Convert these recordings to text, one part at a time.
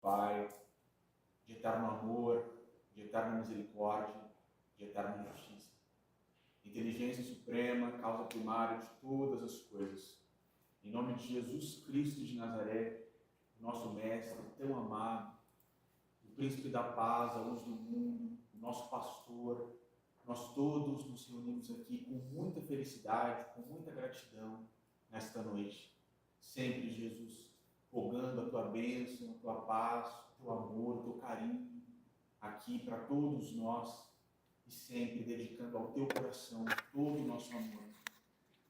Pai, de eterno amor, de eterna misericórdia, de eterna justiça. Inteligência suprema, causa primária de todas as coisas. Em nome de Jesus Cristo de Nazaré, nosso Mestre tão amado, o Príncipe da Paz, a luz do mundo, o nosso pastor, nós todos nos reunimos aqui com muita felicidade, com muita gratidão nesta noite. Sempre, Jesus, rogando a tua bênção, a tua paz, o teu amor, o teu carinho aqui para todos nós e sempre dedicando ao teu coração todo o nosso amor.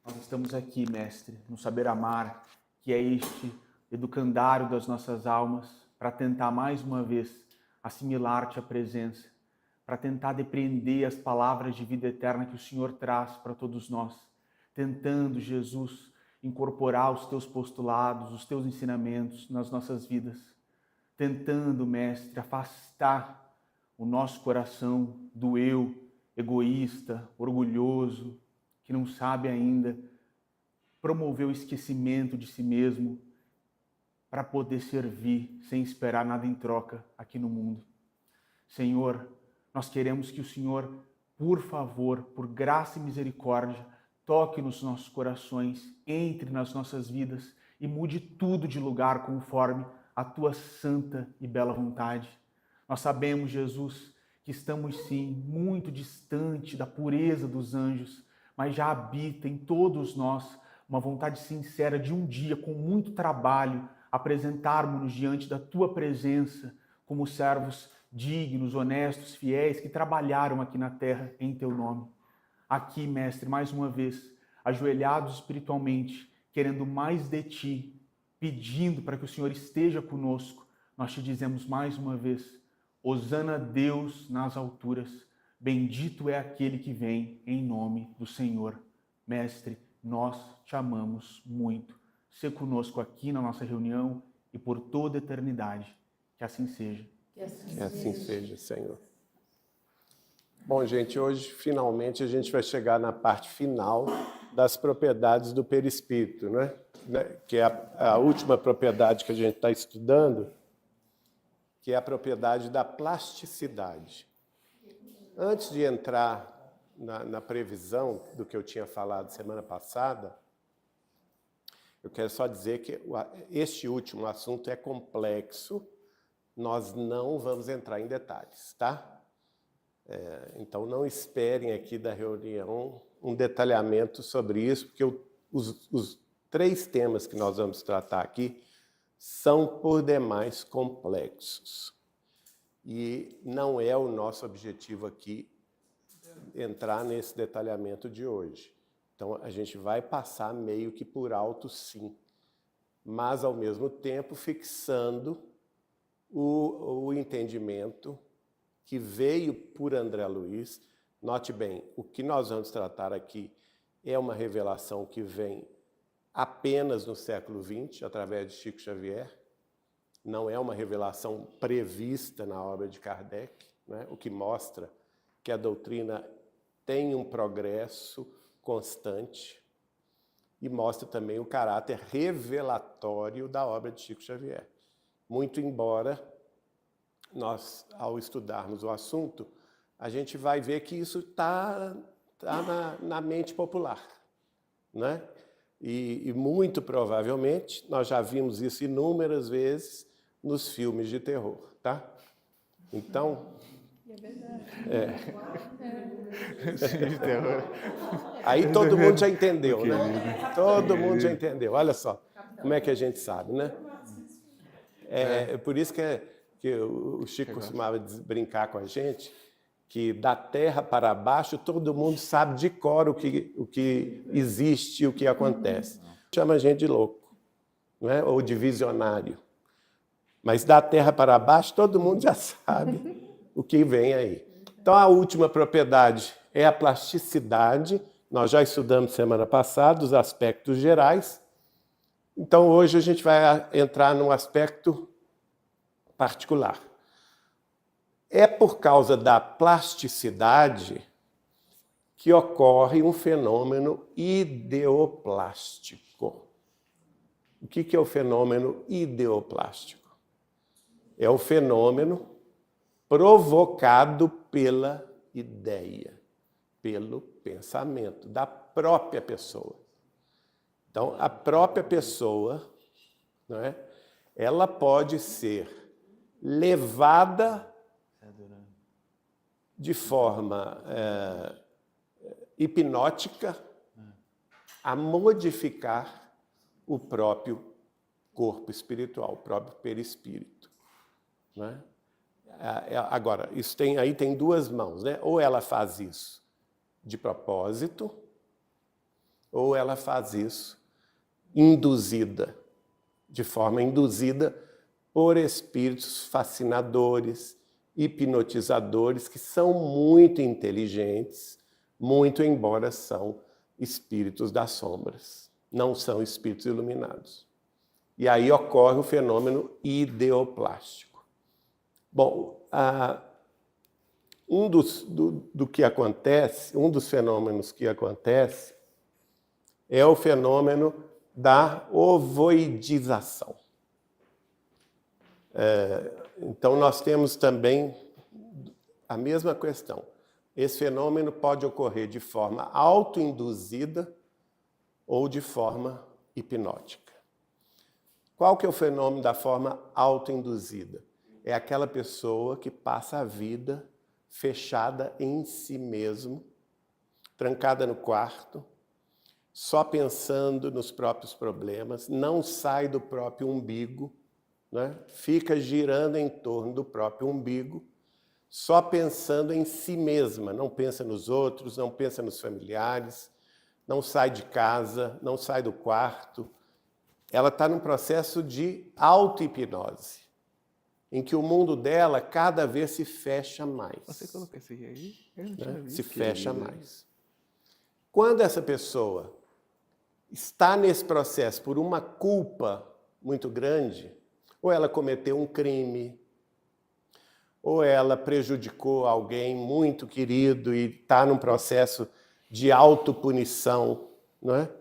Nós estamos aqui, Mestre, no saber amar, que é este educandário das nossas almas, para tentar mais uma vez assimilar-te à presença, para tentar depreender as palavras de vida eterna que o Senhor traz para todos nós, tentando, Jesus, incorporar os teus postulados, os teus ensinamentos nas nossas vidas, tentando, Mestre, afastar o nosso coração do eu egoísta, orgulhoso, que não sabe ainda promover o esquecimento de si mesmo para poder servir sem esperar nada em troca aqui no mundo. Senhor, nós queremos que o Senhor, por favor, por graça e misericórdia, toque nos nossos corações, entre nas nossas vidas e mude tudo de lugar conforme a tua santa e bela vontade. Nós sabemos, Jesus, que estamos sim muito distante da pureza dos anjos, mas já habita em todos nós uma vontade sincera de um dia, com muito trabalho, apresentarmos-nos diante da tua presença como servos dignos, honestos, fiéis, que trabalharam aqui na terra em teu nome. Aqui, Mestre, mais uma vez, ajoelhados espiritualmente, querendo mais de ti, pedindo para que o Senhor esteja conosco, nós te dizemos mais uma vez: Hosana a Deus nas alturas, bendito é aquele que vem em nome do Senhor. Mestre, nós te amamos muito. Sê conosco aqui na nossa reunião e por toda a eternidade. Que assim seja. Que assim seja, Senhor. Bom, gente, hoje finalmente a gente vai chegar na parte final das propriedades do perispírito, né? Que é a última propriedade que a gente está estudando, que é a propriedade da plasticidade. Antes de entrar na previsão do que eu tinha falado semana passada, eu quero só dizer que este último assunto é complexo, nós não vamos entrar em detalhes, tá? Então não esperem aqui da reunião um detalhamento sobre isso, porque os 3 temas que nós vamos tratar aqui são por demais complexos. E não é o nosso objetivo aqui entrar nesse detalhamento de hoje. Então a gente vai passar meio que por alto, sim, mas ao mesmo tempo fixando o entendimento que veio por André Luiz. Note bem, o que nós vamos tratar aqui é uma revelação que vem apenas no século XX, através de Chico Xavier. Não é uma revelação prevista na obra de Kardec, né? O que mostra que a doutrina tem um progresso constante e mostra também o caráter revelatório da obra de Chico Xavier. Muito embora nós, ao estudarmos o assunto, a gente vai ver que isso está na mente popular, né? E muito provavelmente, nós já vimos isso inúmeras vezes nos filmes de terror, tá? Então... É verdade. De terror. Aí todo mundo já entendeu, né? Todo mundo já entendeu. Olha só como é que a gente sabe, né? É por isso que o Chico costumava brincar com a gente, que da terra para baixo todo mundo sabe de cor o que existe e o que acontece. Chama a gente de louco, né? Ou de visionário. Mas da terra para baixo todo mundo já sabe o que vem aí. Então a última propriedade é a plasticidade. Nós já estudamos semana passada os aspectos gerais. Então hoje a gente vai entrar num aspecto particular. É por causa da plasticidade que ocorre um fenômeno ideoplástico. O que é o fenômeno ideoplástico? É o fenômeno provocado pela ideia, pelo pensamento da própria pessoa. Então, a própria pessoa, não é? Ela pode ser levada de forma hipnótica a modificar o próprio corpo espiritual, o próprio perispírito. Né? Agora, isso aí tem duas mãos, né? Ou ela faz isso de propósito, ou ela faz isso induzida, de forma induzida por espíritos fascinadores, hipnotizadores, que são muito inteligentes, muito embora são espíritos das sombras, não são espíritos iluminados. E aí ocorre o fenômeno ideoplástico. Bom, um dos fenômenos que acontece é o fenômeno da ovoidização. Então, nós temos também a mesma questão. Esse fenômeno pode ocorrer de forma autoinduzida ou de forma hipnótica. Qual que é o fenômeno da forma autoinduzida? É aquela pessoa que passa a vida fechada em si mesmo, trancada no quarto, só pensando nos próprios problemas, não sai do próprio umbigo, né? Fica girando em torno do próprio umbigo, só pensando em si mesma, não pensa nos outros, não pensa nos familiares, não sai de casa, não sai do quarto. Ela está num processo de auto-hipnose, em que o mundo dela cada vez se fecha mais. Você colocou esse aí? Eu não tinha visto. Se fecha mais. Quando essa pessoa está nesse processo por uma culpa muito grande, ou ela cometeu um crime, ou ela prejudicou alguém muito querido e está num processo de autopunição, não é?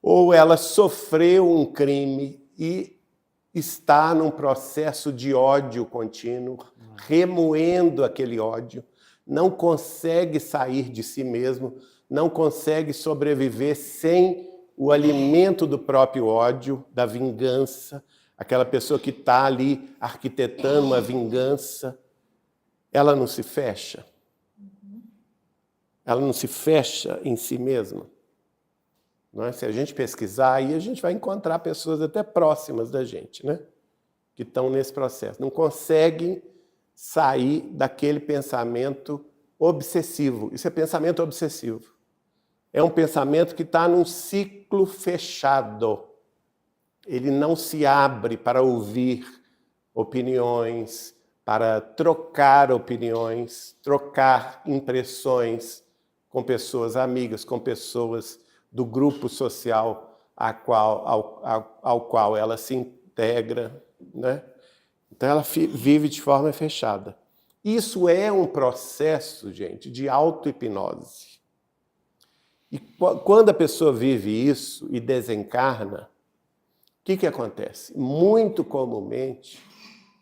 Ou ela sofreu um crime e está num processo de ódio contínuo, remoendo aquele ódio, não consegue sair de si mesmo, não consegue sobreviver sem o alimento do próprio ódio, da vingança. Aquela pessoa que está ali arquitetando uma vingança, ela não se fecha? Ela não se fecha em si mesma? Não é? Se a gente pesquisar, aí a gente vai encontrar pessoas até próximas da gente, né? Que estão nesse processo. Não conseguem sair daquele pensamento obsessivo. Isso é pensamento obsessivo. É um pensamento que está num ciclo fechado. Ele não se abre para ouvir opiniões, para trocar opiniões, trocar impressões com pessoas amigas, com pessoas do grupo social ao qual ela se integra, né? Então ela vive de forma fechada. Isso é um processo, gente, de auto-hipnose. E quando a pessoa vive isso e desencarna, o que acontece? Muito comumente,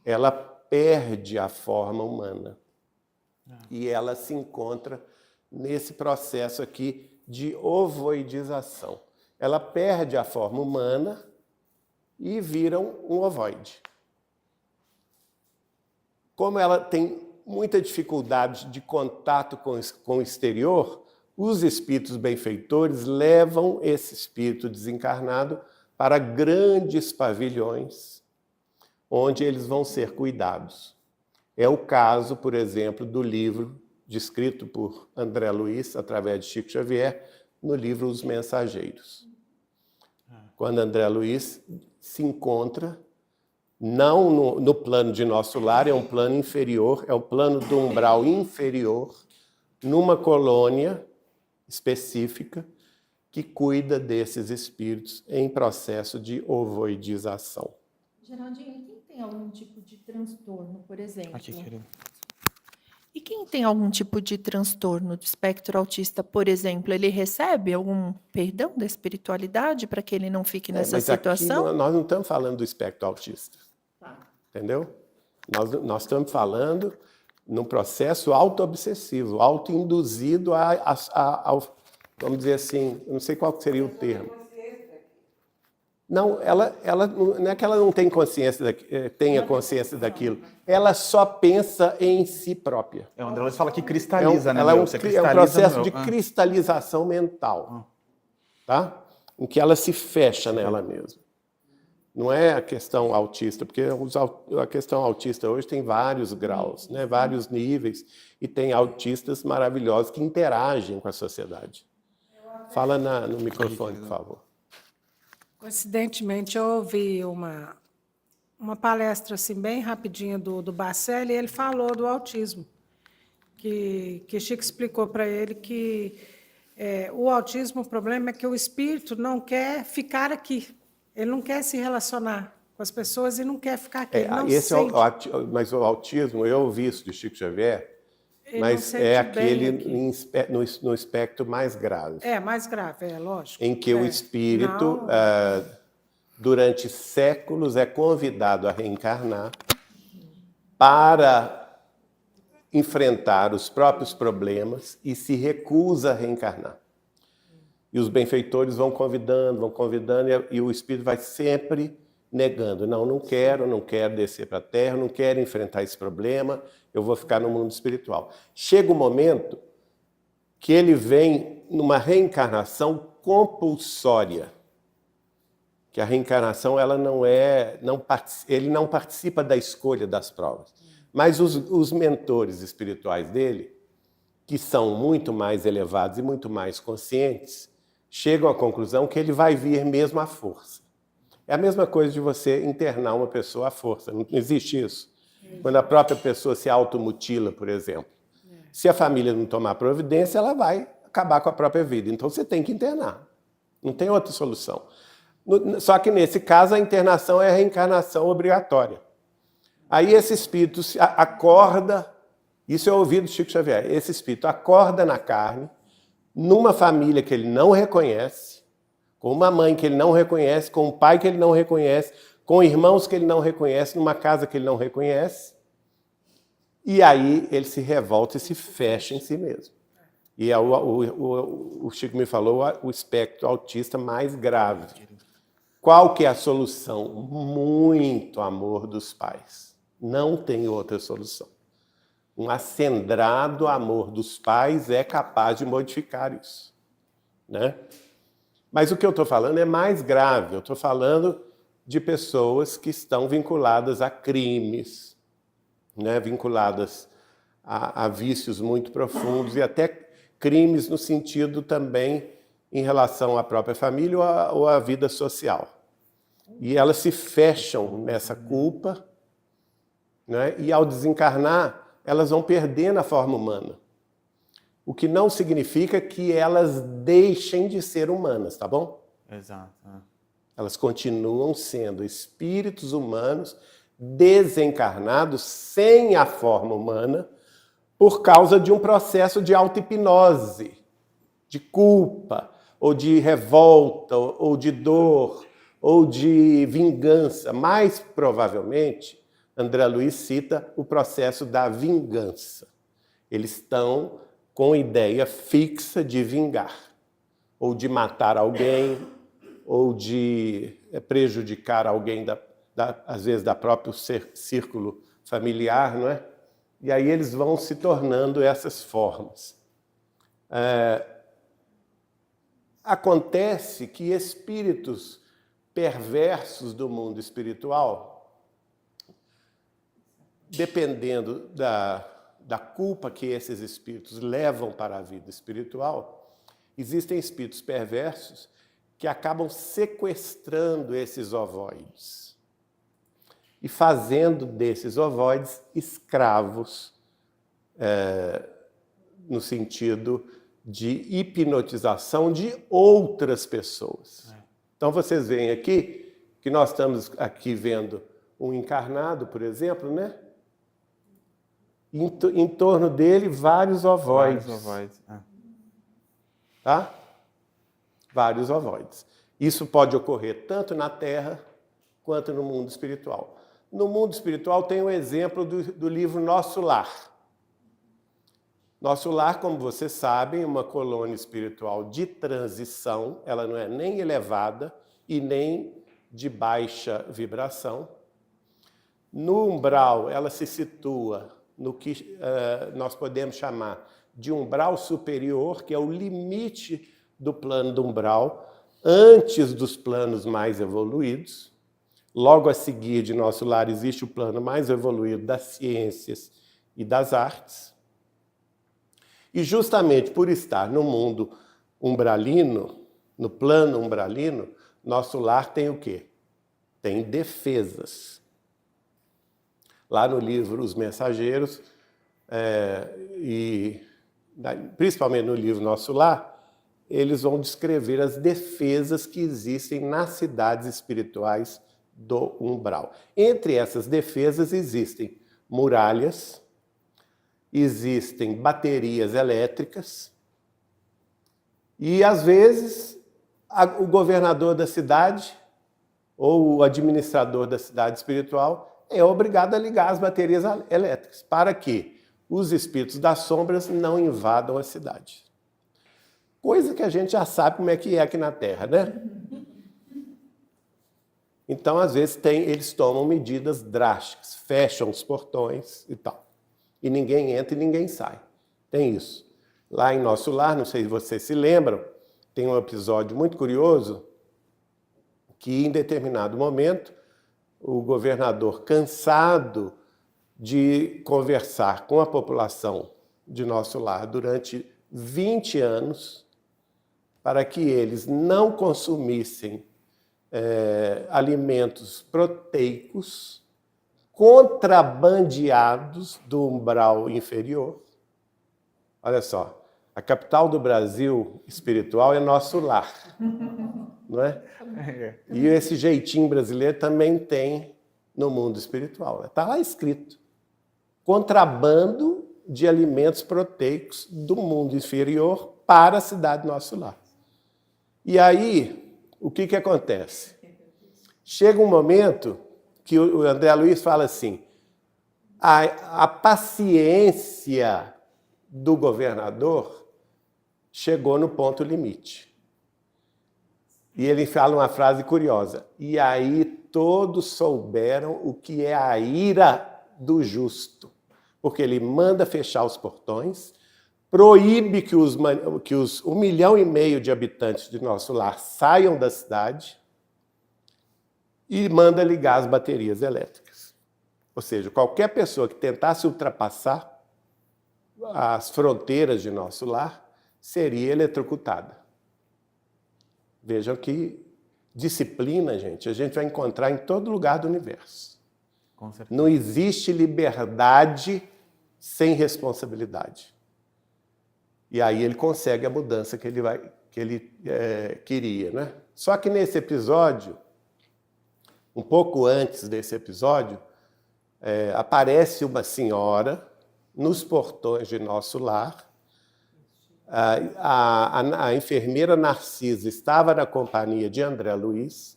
ela perde a forma humana. E ela se encontra nesse processo aqui de ovoidização. Ela perde a forma humana e vira um ovoide. Como ela tem muita dificuldade de contato com o exterior, os espíritos benfeitores levam esse espírito desencarnado para grandes pavilhões, onde eles vão ser cuidados. É o caso, por exemplo, do livro descrito por André Luiz, através de Chico Xavier, no livro Os Mensageiros. Quando André Luiz se encontra, não no plano de nosso lar, é um plano inferior, é um plano do umbral inferior, numa colônia específica que cuida desses espíritos em processo de ovoidização. Geraldinho, quem tem algum tipo de transtorno, por exemplo? Aqui, querido. E quem tem algum tipo de transtorno do espectro autista, por exemplo, ele recebe algum perdão da espiritualidade para que ele não fique nessa mas situação? Aqui nós não estamos falando do espectro autista. Tá. entendeu? Nós estamos falando num processo auto-obsessivo, auto-induzido ao, vamos dizer assim, eu não sei qual seria o termo. Não, ela não é que ela não tem consciência tenha consciência daquilo, ela só pensa em si própria. O André Luiz fala que cristaliza, né? Ela é um Você cristaliza processo no de cristalização mental, tá? Em que ela se fecha nela mesma. Não é a questão autista, porque a questão autista hoje tem vários graus, né? Vários níveis, e tem autistas maravilhosos que interagem com a sociedade. Fala no microfone, por favor. Coincidentemente, eu ouvi uma palestra assim, bem rapidinha do Bacelli, e ele falou do autismo, que Chico explicou para ele que o autismo, o problema é que o espírito não quer ficar aqui. Ele não quer se relacionar com as pessoas e não quer ficar aqui. Ele não sente. Mas o autismo, eu ouvi isso de Chico Xavier, Ele mas não sente é bem aquele aqui. no espectro mais grave. É, mais grave, lógico. Em que o espírito, durante séculos, é convidado a reencarnar para enfrentar os próprios problemas e se recusa a reencarnar. E os benfeitores vão convidando, e o espírito vai sempre negando. Não quero descer para a Terra, não quero enfrentar esse problema, eu vou ficar no mundo espiritual. Chega um momento que ele vem numa reencarnação compulsória. Que a reencarnação ele não participa da escolha das provas. Mas os mentores espirituais dele, que são muito mais elevados e muito mais conscientes, chegam à conclusão que ele vai vir mesmo à força. É a mesma coisa de você internar uma pessoa à força. Não existe isso. Quando a própria pessoa se automutila, por exemplo. Se a família não tomar providência, ela vai acabar com a própria vida. Então você tem que internar. Não tem outra solução. Só que nesse caso a internação é a reencarnação obrigatória. Aí esse espírito acorda, isso eu ouvi do Chico Xavier, esse espírito acorda na carne, numa família que ele não reconhece, com uma mãe que ele não reconhece, com um pai que ele não reconhece, com irmãos que ele não reconhece, numa casa que ele não reconhece, e aí ele se revolta e se fecha em si mesmo. E é o Chico me falou o espectro autista mais grave. Qual que é a solução? Muito amor dos pais. Não tem outra solução. Um acendrado amor dos pais é capaz de modificar isso, né? Mas o que eu estou falando é mais grave. Eu estou falando de pessoas que estão vinculadas a crimes, né? Vinculadas a vícios muito profundos e até crimes no sentido também em relação à própria família ou à vida social. E elas se fecham nessa culpa, né? E ao desencarnar, elas vão perdendo a forma humana. O que não significa que elas deixem de ser humanas, tá bom? Exato. Elas continuam sendo espíritos humanos desencarnados sem a forma humana por causa de um processo de auto-hipnose, de culpa, ou de revolta, ou de dor, ou de vingança. Mais provavelmente, André Luiz cita o processo da vingança. Eles estão com ideia fixa de vingar, ou de matar alguém, ou de prejudicar alguém, às vezes, da próprio círculo familiar, não é? E aí eles vão se tornando essas formas. Acontece que espíritos perversos do mundo espiritual, dependendo da culpa que esses espíritos levam para a vida espiritual, existem espíritos perversos que acabam sequestrando esses ovoides e fazendo desses ovoides escravos, no sentido de hipnotização de outras pessoas. Então vocês veem aqui que nós estamos aqui vendo um encarnado, por exemplo, né? Em torno dele, vários ovoides. Tá? Vários ovoides. Isso pode ocorrer tanto na Terra quanto no mundo espiritual. No mundo espiritual tem o exemplo do livro Nosso Lar. Nosso Lar, como vocês sabem, é uma colônia espiritual de transição, ela não é nem elevada e nem de baixa vibração. No umbral, ela se situa no que nós podemos chamar de umbral superior, que é o limite do plano do umbral, antes dos planos mais evoluídos. Logo a seguir de Nosso Lar existe o plano mais evoluído das ciências e das artes. E justamente por estar no mundo umbralino, no plano umbralino, Nosso Lar tem o quê? Tem defesas. Lá no livro Os Mensageiros, principalmente no livro Nosso Lar, eles vão descrever as defesas que existem nas cidades espirituais do umbral. Entre essas defesas existem muralhas, existem baterias elétricas e, às vezes, o governador da cidade ou o administrador da cidade espiritual é obrigado a ligar as baterias elétricas para que os espíritos das sombras não invadam a cidade. Coisa que a gente já sabe como é que é aqui na Terra, né? Então, às vezes, eles tomam medidas drásticas, fecham os portões e tal. E ninguém entra e ninguém sai. Tem isso. Lá em Nosso Lar, não sei se vocês se lembram, tem um episódio muito curioso que, em determinado momento, o governador, cansado de conversar com a população de Nosso Lar durante 20 anos, para que eles não consumissem alimentos proteicos contrabandeados do umbral inferior. Olha só, a capital do Brasil espiritual é Nosso Lar, não é? E esse jeitinho brasileiro também tem no mundo espiritual. Está lá escrito: contrabando de alimentos proteicos do mundo inferior para a cidade Nosso Lar. E aí, o que acontece? Chega um momento que o André Luiz fala assim, a paciência do governador chegou no ponto limite. E ele fala uma frase curiosa, e aí todos souberam o que é a ira do justo, porque ele manda fechar os portões, proíbe que os 1,5 milhão de habitantes de Nosso Lar saiam da cidade e manda ligar as baterias elétricas. Ou seja, qualquer pessoa que tentasse ultrapassar as fronteiras de Nosso Lar seria eletrocutada. Vejam que disciplina, gente, a gente vai encontrar em todo lugar do universo. Com certeza. Não existe liberdade sem responsabilidade. E aí ele consegue a mudança que ele queria, né? Só que nesse episódio, um pouco antes desse episódio, aparece uma senhora nos portões de Nosso Lar. A enfermeira Narcisa estava na companhia de André Luiz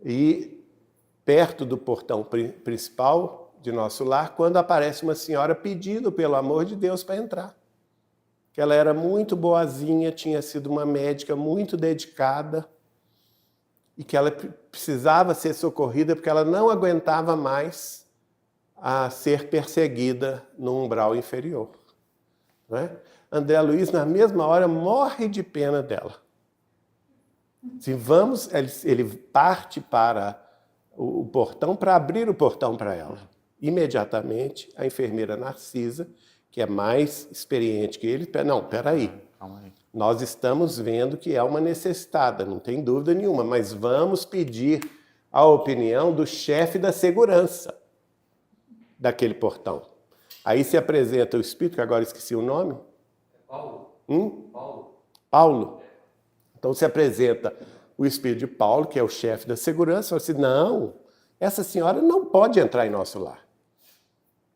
e perto do portão principal de Nosso Lar, quando aparece uma senhora pedindo, pelo amor de Deus, para entrar. Que ela era muito boazinha, tinha sido uma médica muito dedicada e que ela precisava ser socorrida porque ela não aguentava mais a ser perseguida no umbral inferior. Não é? André Luiz, na mesma hora, morre de pena dela. Se vamos, ele parte para o portão para abrir o portão para ela. Imediatamente, a enfermeira Narcisa, que é mais experiente que ele, não, peraí, Calma aí. nós estamos vendo que é uma necessitada, não tem dúvida nenhuma, mas vamos pedir a opinião do chefe da segurança daquele portão. Aí se apresenta o espírito, que agora esqueci o nome. Paulo. Paulo. Então se apresenta o espírito de Paulo, que é o chefe da segurança, e fala assim, não, essa senhora não pode entrar em Nosso Lar.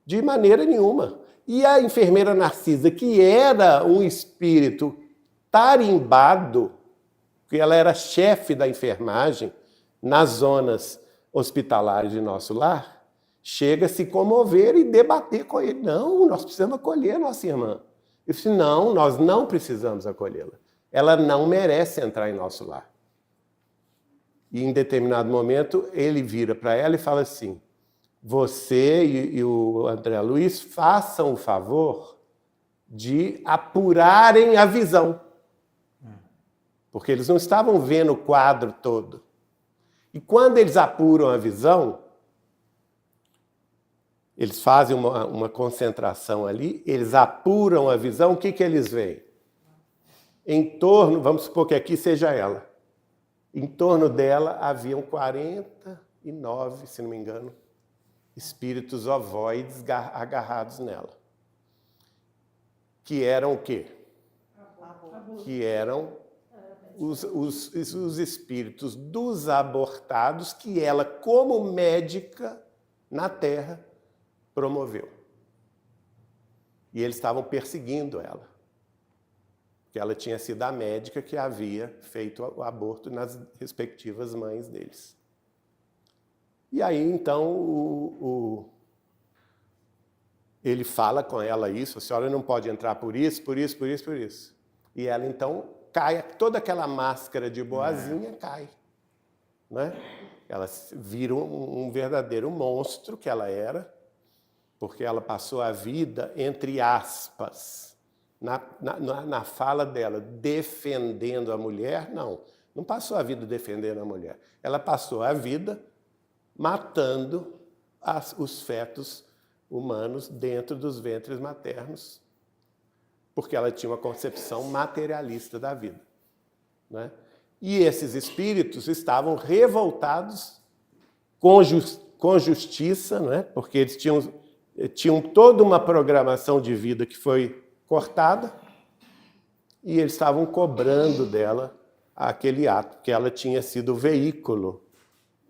De maneira nenhuma. E a enfermeira Narcisa, que era um espírito tarimbado, que ela era chefe da enfermagem nas zonas hospitalares de nosso lar chega a se comover e debater com ele. Não, nós precisamos acolher a nossa irmã. Eu disse, não, nós não precisamos acolhê-la. Ela não merece entrar em nosso lar. E em determinado momento ele vira para ela e fala assim, você e o André Luiz façam o favor de apurarem a visão. Porque eles não estavam vendo o quadro todo. E quando eles apuram a visão, eles fazem uma concentração ali, eles apuram a visão, o que eles veem? Em torno, vamos supor que aqui seja ela. Em torno dela haviam 49, se não me engano, espíritos ovoides agarrados nela. Que eram o quê? Que eram os espíritos dos abortados que ela, como médica na Terra, promoveu. E eles estavam perseguindo ela. Porque ela tinha sido a médica que havia feito o aborto nas respectivas mães deles. E aí, então, ele fala com ela isso, a senhora não pode entrar por isso, por isso, por isso, por isso. E ela, então, cai, toda aquela máscara de boazinha cai. Né? Ela vira um verdadeiro monstro que ela era, porque ela passou a vida, entre aspas, na fala dela, defendendo a mulher. Não passou a vida defendendo a mulher. Ela passou a vida matando os fetos humanos dentro dos ventres maternos, porque ela tinha uma concepção materialista da vida. Né? E esses espíritos estavam revoltados com justiça, né? Porque eles tinham toda uma programação de vida que foi cortada e eles estavam cobrando dela aquele ato, que ela tinha sido o veículo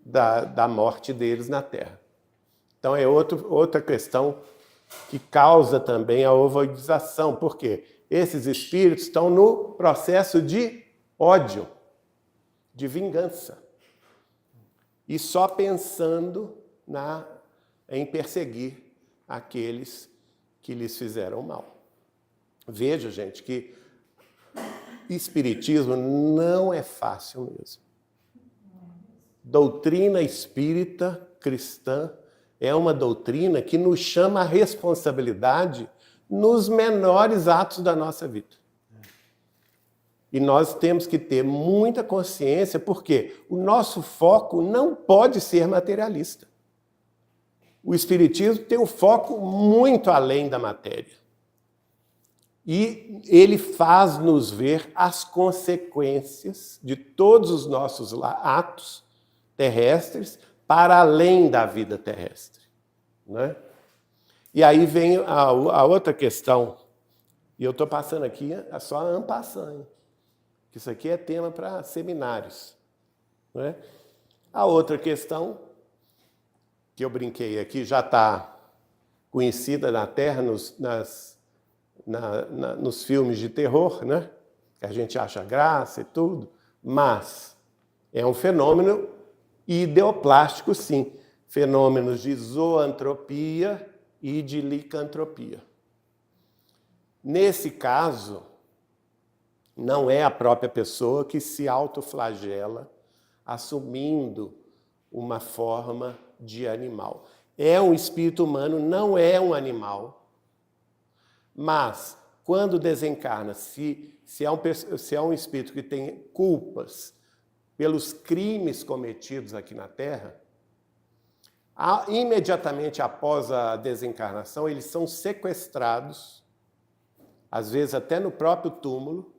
da morte deles na Terra. Então é outra questão que causa também a ovoidização, porque esses espíritos estão no processo de ódio, de vingança, e só pensando em perseguir aqueles que lhes fizeram mal. Veja, gente, que espiritismo não é fácil mesmo. Doutrina espírita cristã é uma doutrina que nos chama à responsabilidade nos menores atos da nossa vida. E nós temos que ter muita consciência, porque o nosso foco não pode ser materialista. O espiritismo tem um foco muito além da matéria. E ele faz-nos ver as consequências de todos os nossos atos terrestres para além da vida terrestre. Né? E aí vem a outra questão, e eu estou passando aqui só en passant, que isso aqui é tema para seminários. Né? A outra questão, que eu brinquei aqui, já está conhecida na Terra nos filmes de terror, né? Que a gente acha graça e tudo, mas é um fenômeno ideoplástico, sim. Fenômenos de zoantropia e de licantropia. Nesse caso, não é a própria pessoa que se autoflagela assumindo uma forma de animal. É um espírito humano, não é um animal, mas quando desencarna, se é um espírito que tem culpas pelos crimes cometidos aqui na Terra, imediatamente após a desencarnação, eles são sequestrados, às vezes até no próprio túmulo,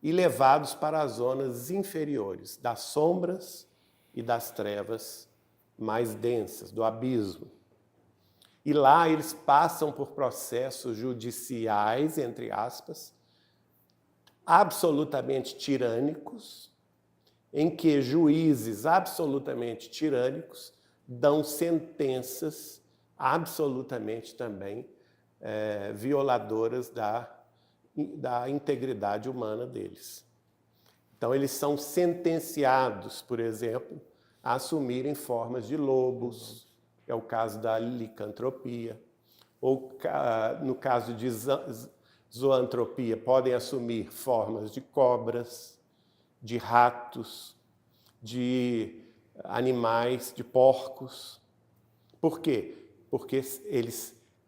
e levados para as zonas inferiores, das sombras e das trevas mais densas, do abismo. E lá eles passam por processos judiciais, entre aspas, absolutamente tirânicos, em que juízes absolutamente tirânicos dão sentenças absolutamente também violadoras da integridade humana deles. Então, eles são sentenciados, por exemplo, a assumirem formas de lobos, é o caso da licantropia, ou no caso de zoantropia, podem assumir formas de cobras, de ratos, de animais, de porcos. Por quê? Porque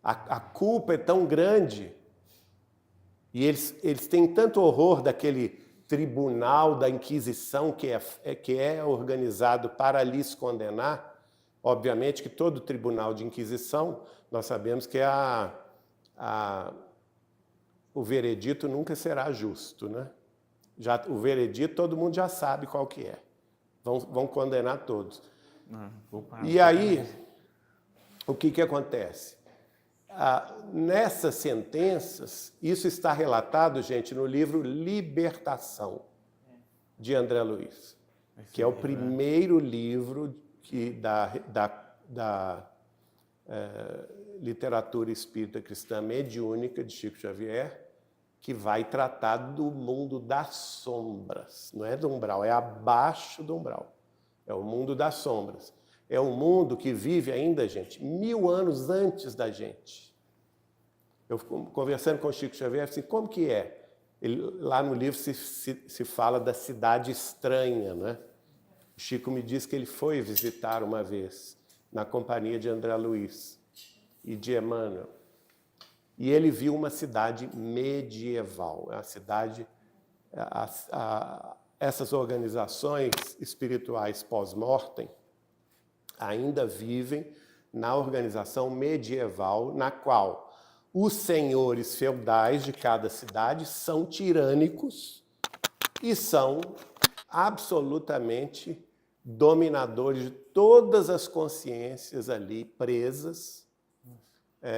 a culpa é tão grande e eles têm tanto horror daquele tribunal da Inquisição que é organizado para lhes condenar. Obviamente que todo tribunal de Inquisição, nós sabemos que o veredito nunca será justo, né? O veredito todo mundo já sabe qual que é. Vão condenar todos. E aí, o que acontece? Nessas sentenças, isso está relatado, gente, no livro Libertação, de André Luiz, que é o primeiro livro da literatura espírita cristã mediúnica de Chico Xavier, que vai tratar do mundo das sombras. Não é do umbral, é abaixo do umbral. É o mundo das sombras. É um mundo que vive ainda, gente, 1000 anos antes da gente. Eu, conversando com o Chico Xavier, assim, como que é? Lá no livro se fala da cidade estranha, né? O Chico me disse que ele foi visitar uma vez, na companhia de André Luiz e de Emmanuel. E ele viu uma cidade medieval, a cidade... essas organizações espirituais pós-mortem ainda vivem na organização medieval, na qual os senhores feudais de cada cidade são tirânicos e são absolutamente dominadores de todas as consciências ali presas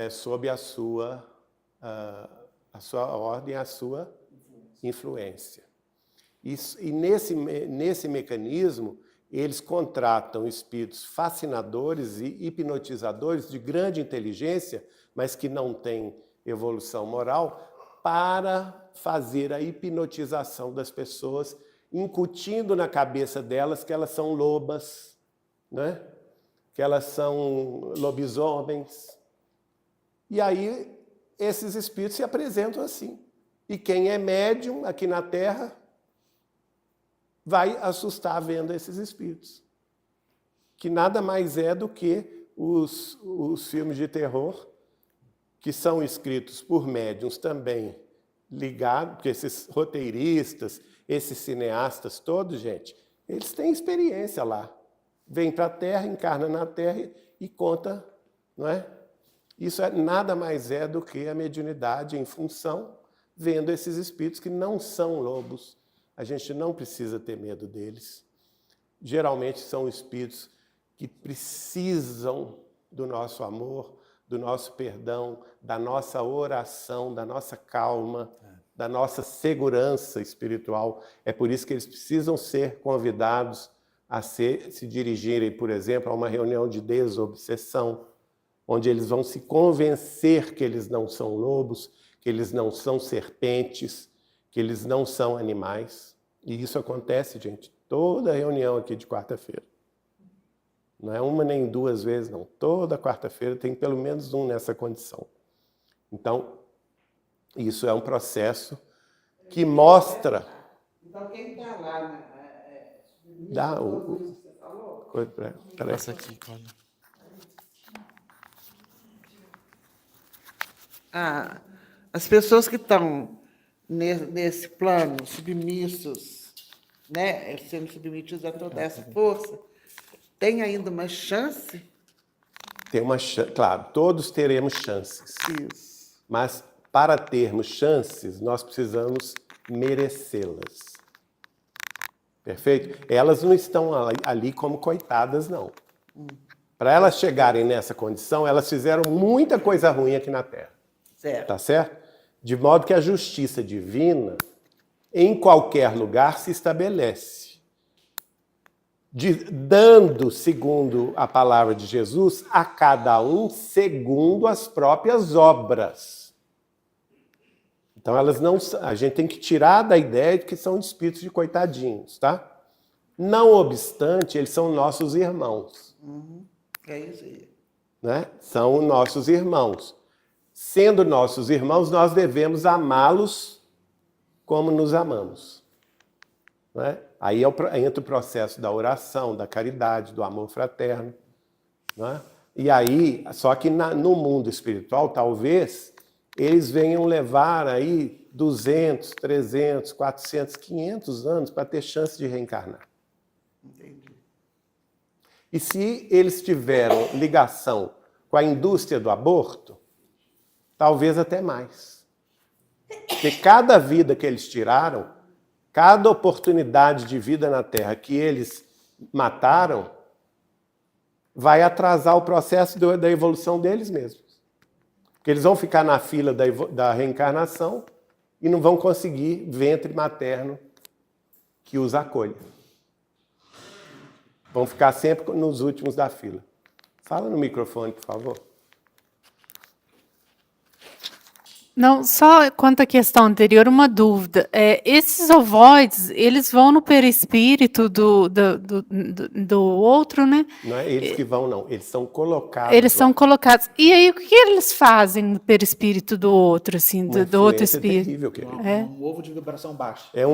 sob a sua ordem, a sua influência. E nesse mecanismo, eles contratam espíritos fascinadores e hipnotizadores de grande inteligência, mas que não têm evolução moral, para fazer a hipnotização das pessoas, incutindo na cabeça delas que elas são lobas, né? Que elas são lobisomens. E aí, esses espíritos se apresentam assim. E quem é médium aqui na Terra vai assustar vendo esses espíritos. Que nada mais é do que os filmes de terror, que são escritos por médiuns também ligados, porque esses roteiristas, esses cineastas todos, gente, eles têm experiência lá. Vem para a Terra, encarna na Terra e conta, não é? Isso nada mais é do que a mediunidade em função, vendo esses espíritos que não são lobos. A gente não precisa ter medo deles. Geralmente são espíritos que precisam do nosso amor, do nosso perdão, da nossa oração, da nossa calma, da nossa segurança espiritual. É por isso que eles precisam ser convidados a se dirigirem, por exemplo, a uma reunião de desobsessão, onde eles vão se convencer que eles não são lobos, que eles não são serpentes, que eles não são animais. E isso acontece, gente, toda reunião aqui de quarta-feira. Não é uma nem duas vezes, não. Toda quarta-feira tem pelo menos um nessa condição. Então, isso é um processo que mostra... Então, quem está lá... Dá o... Passa aqui, olha. As pessoas que estão nesse plano, submissos, né, sendo submetidos a toda essa força, tem ainda uma chance? Tem uma chance, claro, todos teremos chances. Isso. Mas para termos chances, nós precisamos merecê-las. Perfeito? Elas não estão ali como coitadas, não. Para elas chegarem nessa condição, elas fizeram muita coisa ruim aqui na Terra. Certo. Tá certo? De modo que a justiça divina, em qualquer lugar, se estabelece. Dando, segundo a palavra de Jesus, a cada um segundo as próprias obras. Então, a gente tem que tirar da ideia de que são espíritos de coitadinhos, tá? Não obstante, eles são nossos irmãos. É isso aí. Né? São nossos irmãos. Sendo nossos irmãos, nós devemos amá-los como nos amamos. Né? Aí entra o processo da oração, da caridade, do amor fraterno. Né? E aí, só que no mundo espiritual, talvez, eles venham levar aí 200, 300, 400, 500 anos para ter chance de reencarnar. Entendi. E se eles tiveram ligação com a indústria do aborto, talvez até mais. Porque cada vida que eles tiraram, cada oportunidade de vida na Terra que eles mataram, vai atrasar o processo da evolução deles mesmos. Porque eles vão ficar na fila da reencarnação e não vão conseguir ventre materno que os acolha. Vão ficar sempre nos últimos da fila. Fala no microfone, por favor. Não, só quanto à questão anterior, uma dúvida. Esses ovoides, eles vão no perispírito do outro, né? Não é eles que vão, não. Eles são colocados. Eles lá. são colocados. E aí, o que eles fazem no perispírito do outro, assim, Uma do outro influência espírito? terrível, querido. Um ovo de vibração baixa. É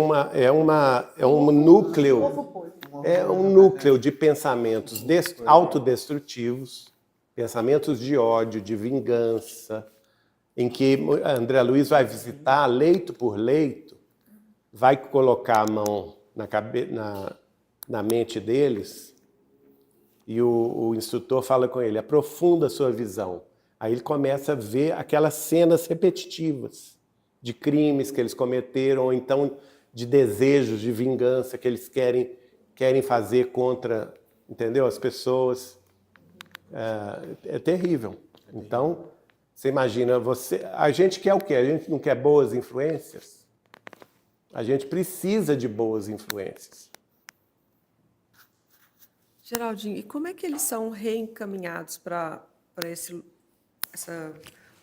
um núcleo de pensamentos autodestrutivos, pensamentos de ódio, de vingança, em que André Luiz vai visitar leito por leito, vai colocar a mão na mente deles e o instrutor fala com ele, aprofunda a sua visão. Aí ele começa a ver aquelas cenas repetitivas de crimes que eles cometeram, ou então de desejos de vingança que eles querem fazer contra, entendeu? As pessoas. É terrível. Então, você imagina, a gente quer o quê? A gente não quer boas influências? A gente precisa de boas influências. Geraldinho, e como é que eles são reencaminhados para esse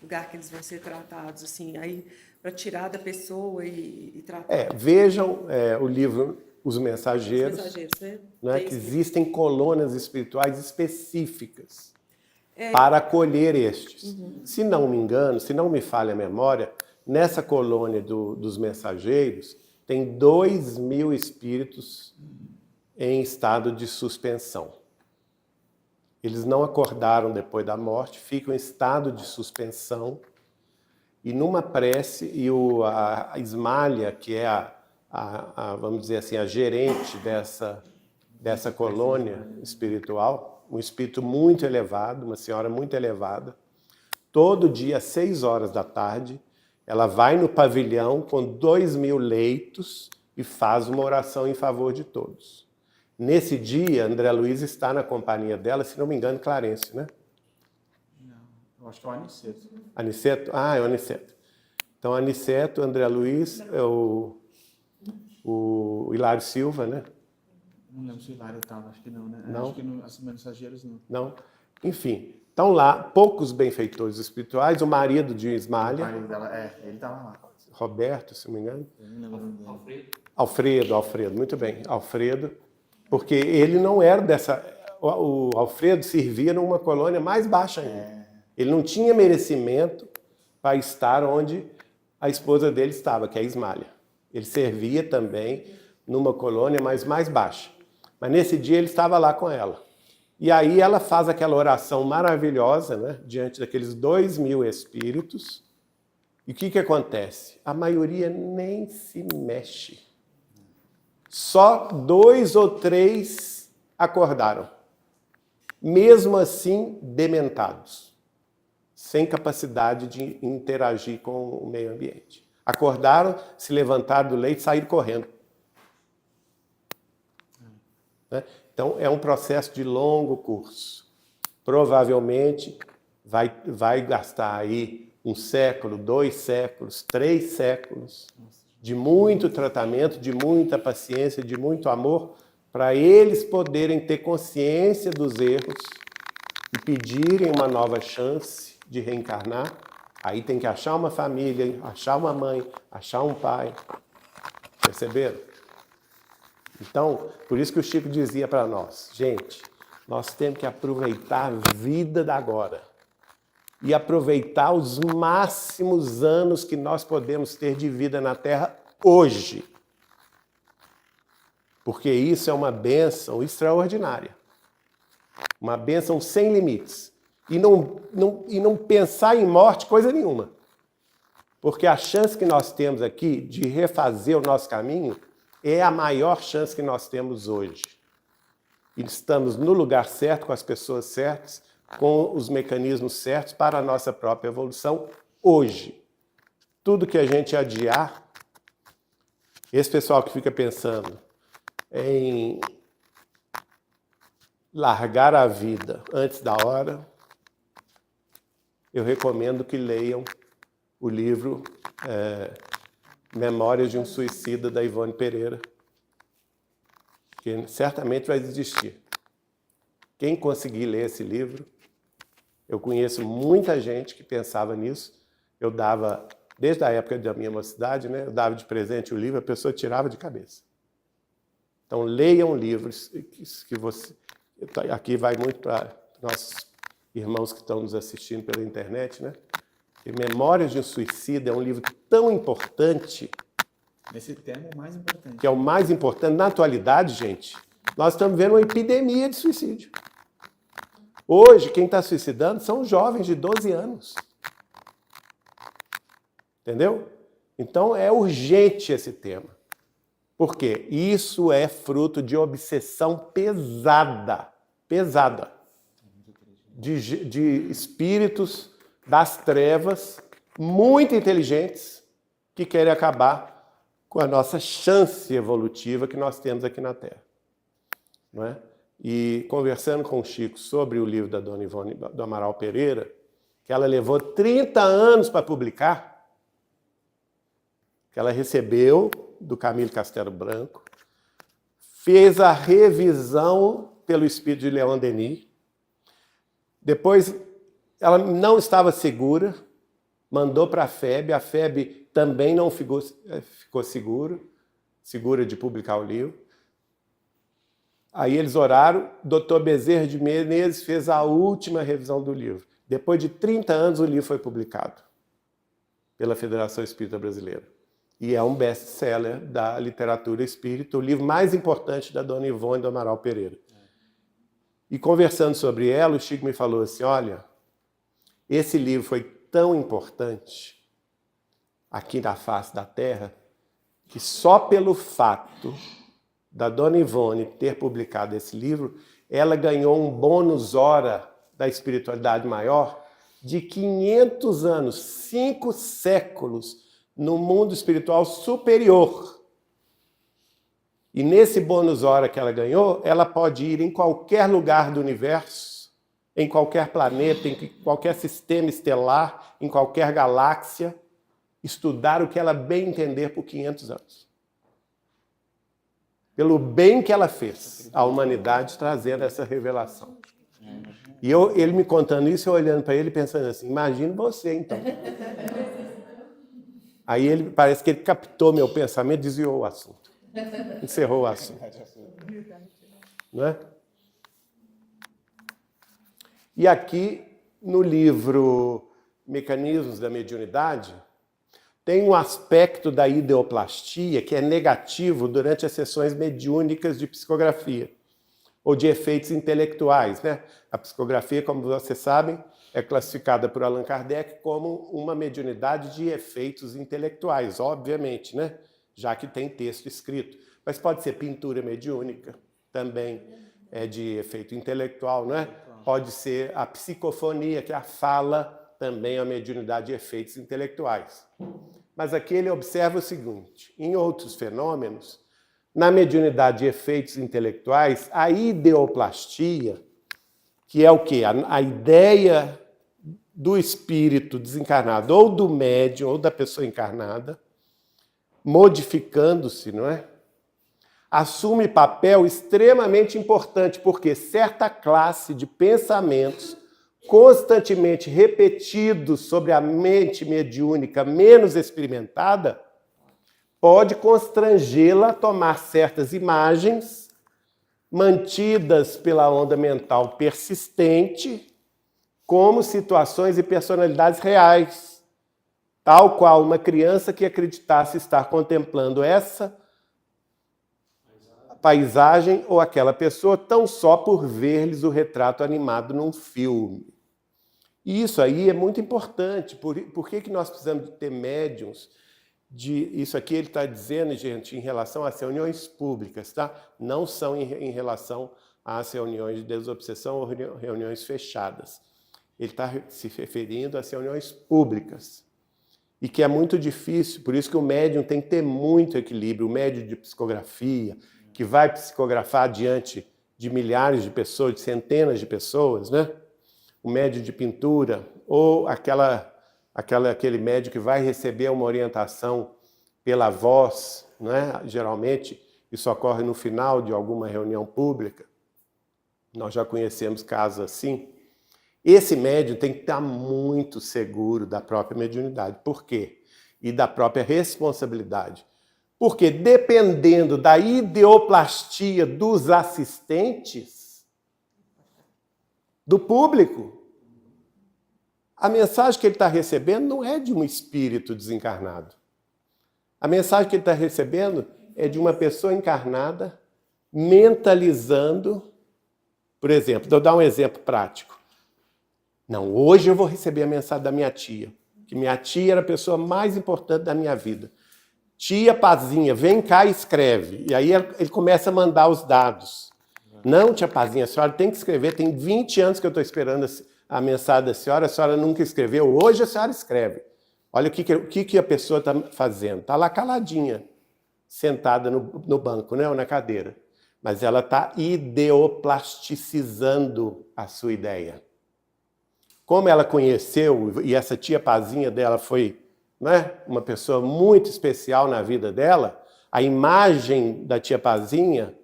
lugar que eles vão ser tratados, assim, aí para tirar da pessoa e tratar? Vejam o livro Os Mensageiros, né? Que existem colônias espirituais específicas para acolher estes. Se não me engano, se não me falha a memória, nessa colônia dos Mensageiros tem 2.000 espíritos em estado de suspensão. Eles não acordaram depois da morte, ficam em estado de suspensão e numa prece, e a Ismália, que é vamos dizer assim, a gerente dessa colônia espiritual, um espírito muito elevado, uma senhora muito elevada, todo dia às 6 horas da tarde, ela vai no pavilhão com 2.000 leitos e faz uma oração em favor de todos. Nesse dia, André Luiz está na companhia dela, se não me engano, Clarence, né? Não, eu acho que é o Aniceto. Aniceto? Ah, é o Aniceto. Então, Aniceto, André Luiz, o Hilário Silva, né? Não lembro se o Hilário estava, acho que não, né? Não? Acho que no Mensageiros não. Não? Enfim, estão lá poucos benfeitores espirituais, o marido de Ismália, Ele estava lá. Roberto, se não me engano. Eu não lembro o nome dele. Alfredo, muito bem. Alfredo, porque ele não era dessa... O Alfredo servia numa colônia mais baixa ainda. Ele não tinha merecimento para estar onde a esposa dele estava, que é a Ismália. Ele servia também numa colônia mais baixa. Mas nesse dia ele estava lá com ela. E aí ela faz aquela oração maravilhosa, né, diante daqueles 2.000 espíritos. E o que acontece? A maioria nem se mexe. Só 2 ou 3 acordaram. Mesmo assim, dementados. Sem capacidade de interagir com o meio ambiente. Acordaram, se levantaram do leito e saíram correndo. Então, é um processo de longo curso. Provavelmente vai gastar aí 1 século, 2 séculos, 3 séculos de muito tratamento, de muita paciência, de muito amor, para eles poderem ter consciência dos erros e pedirem uma nova chance de reencarnar. Aí tem que achar uma família, achar uma mãe, achar um pai. Perceberam? Então, por isso que o Chico dizia para nós, gente, nós temos que aproveitar a vida da agora e aproveitar os máximos anos que nós podemos ter de vida na Terra hoje. Porque isso é uma bênção extraordinária. Uma bênção sem limites. E não pensar em morte coisa nenhuma. Porque a chance que nós temos aqui de refazer o nosso caminho é a maior chance que nós temos hoje. E estamos no lugar certo, com as pessoas certas, com os mecanismos certos para a nossa própria evolução hoje. Tudo que a gente adiar, esse pessoal que fica pensando em largar a vida antes da hora, eu recomendo que leiam o livro Memórias de um Suicida, da Ivone Pereira, que certamente vai existir. Quem conseguir ler esse livro, eu conheço muita gente que pensava nisso. Eu dava, desde a época da minha mocidade, né, eu dava de presente o livro, a pessoa tirava de cabeça. Então, leiam livros que você... Aqui vai muito para nossos irmãos que estão nos assistindo pela internet, né? E Memórias de um Suicida é um livro tão importante. Nesse tema, o mais importante. Que é o mais importante. Na atualidade, gente, nós estamos vendo uma epidemia de suicídio. Hoje, quem está suicidando são jovens de 12 anos. Entendeu? Então, é urgente esse tema. Por quê? Isso é fruto de obsessão pesada. Pesada. De espíritos das trevas, muito inteligentes, que querem acabar com a nossa chance evolutiva que nós temos aqui na Terra. Não é? E conversando com o Chico sobre o livro da Dona Ivone do Amaral Pereira, que ela levou 30 anos para publicar, que ela recebeu do Camilo Castelo Branco, fez a revisão pelo espírito de Leon Denis, depois ela não estava segura, mandou para a FEB também não ficou segura de publicar o livro. Aí eles oraram, Dr. Bezerra de Menezes fez a última revisão do livro. Depois de 30 anos, o livro foi publicado pela Federação Espírita Brasileira. E é um best-seller da literatura espírita, o livro mais importante da Dona Ivone do Amaral Pereira. E conversando sobre ela, o Chico me falou assim, olha, esse livro foi tão importante aqui na face da Terra que só pelo fato da Dona Ivone ter publicado esse livro, ela ganhou um bônus hora da espiritualidade maior de 500 anos, 5 séculos no mundo espiritual superior. E nesse bônus hora que ela ganhou, ela pode ir em qualquer lugar do universo, em qualquer planeta, em qualquer sistema estelar, em qualquer galáxia, estudar o que ela bem entender por 500 anos. Pelo bem que ela fez à humanidade, trazendo essa revelação. E ele me contando isso, eu olhando para ele, pensando assim, imagina você, então. Aí parece que ele captou meu pensamento e desviou o assunto. Encerrou o assunto. Não é? E aqui, no livro Mecanismos da Mediunidade, tem um aspecto da ideoplastia que é negativo durante as sessões mediúnicas de psicografia, ou de efeitos intelectuais, né? A psicografia, como vocês sabem, é classificada por Allan Kardec como uma mediunidade de efeitos intelectuais, obviamente, né? Já que tem texto escrito. Mas pode ser pintura mediúnica, também é de efeito intelectual, não é? Pode ser a psicofonia, que é a fala, também é a mediunidade de efeitos intelectuais. Mas aqui ele observa o seguinte, em outros fenômenos, na mediunidade de efeitos intelectuais, a ideoplastia, que é o quê? A ideia do espírito desencarnado, ou do médium, ou da pessoa encarnada, modificando-se, não é? Assume papel extremamente importante, porque certa classe de pensamentos constantemente repetidos sobre a mente mediúnica menos experimentada pode constrangê-la a tomar certas imagens mantidas pela onda mental persistente como situações e personalidades reais, tal qual uma criança que acreditasse estar contemplando essa paisagem ou aquela pessoa tão só por ver-lhes o retrato animado num filme. E isso aí é muito importante. Por que nós precisamos ter médiums? Isso aqui ele está dizendo, gente, em relação às reuniões públicas, tá? Não são em relação às reuniões de desobsessão ou reuniões fechadas. Ele está se referindo às reuniões públicas. E que é muito difícil, por isso que o médium tem que ter muito equilíbrio. O médium de psicografia, que vai psicografar diante de milhares de pessoas, de centenas de pessoas, né? O médium de pintura, ou aquele médium que vai receber uma orientação pela voz, né? Geralmente isso ocorre no final de alguma reunião pública. Nós já conhecemos casos assim. Esse médium tem que estar muito seguro da própria mediunidade. Por quê? E da própria responsabilidade. Porque dependendo da ideoplastia dos assistentes, do público, a mensagem que ele está recebendo não é de um espírito desencarnado. A mensagem que ele está recebendo é de uma pessoa encarnada mentalizando. Por exemplo, vou dar um exemplo prático. Não, hoje eu vou receber a mensagem da minha tia, que minha tia era a pessoa mais importante da minha vida. Tia Pazinha, vem cá e escreve. E aí ele começa a mandar os dados. Não, tia Pazinha, a senhora tem que escrever. Tem 20 anos que eu estou esperando a mensagem da senhora, a senhora nunca escreveu. Hoje a senhora escreve. Olha o que a pessoa está fazendo. Está lá caladinha, sentada no banco, né, ou na cadeira. Mas ela está ideoplasticizando a sua ideia. Como ela conheceu, e essa tia Pazinha dela foi, né, uma pessoa muito especial na vida dela, a imagem da tia Pazinha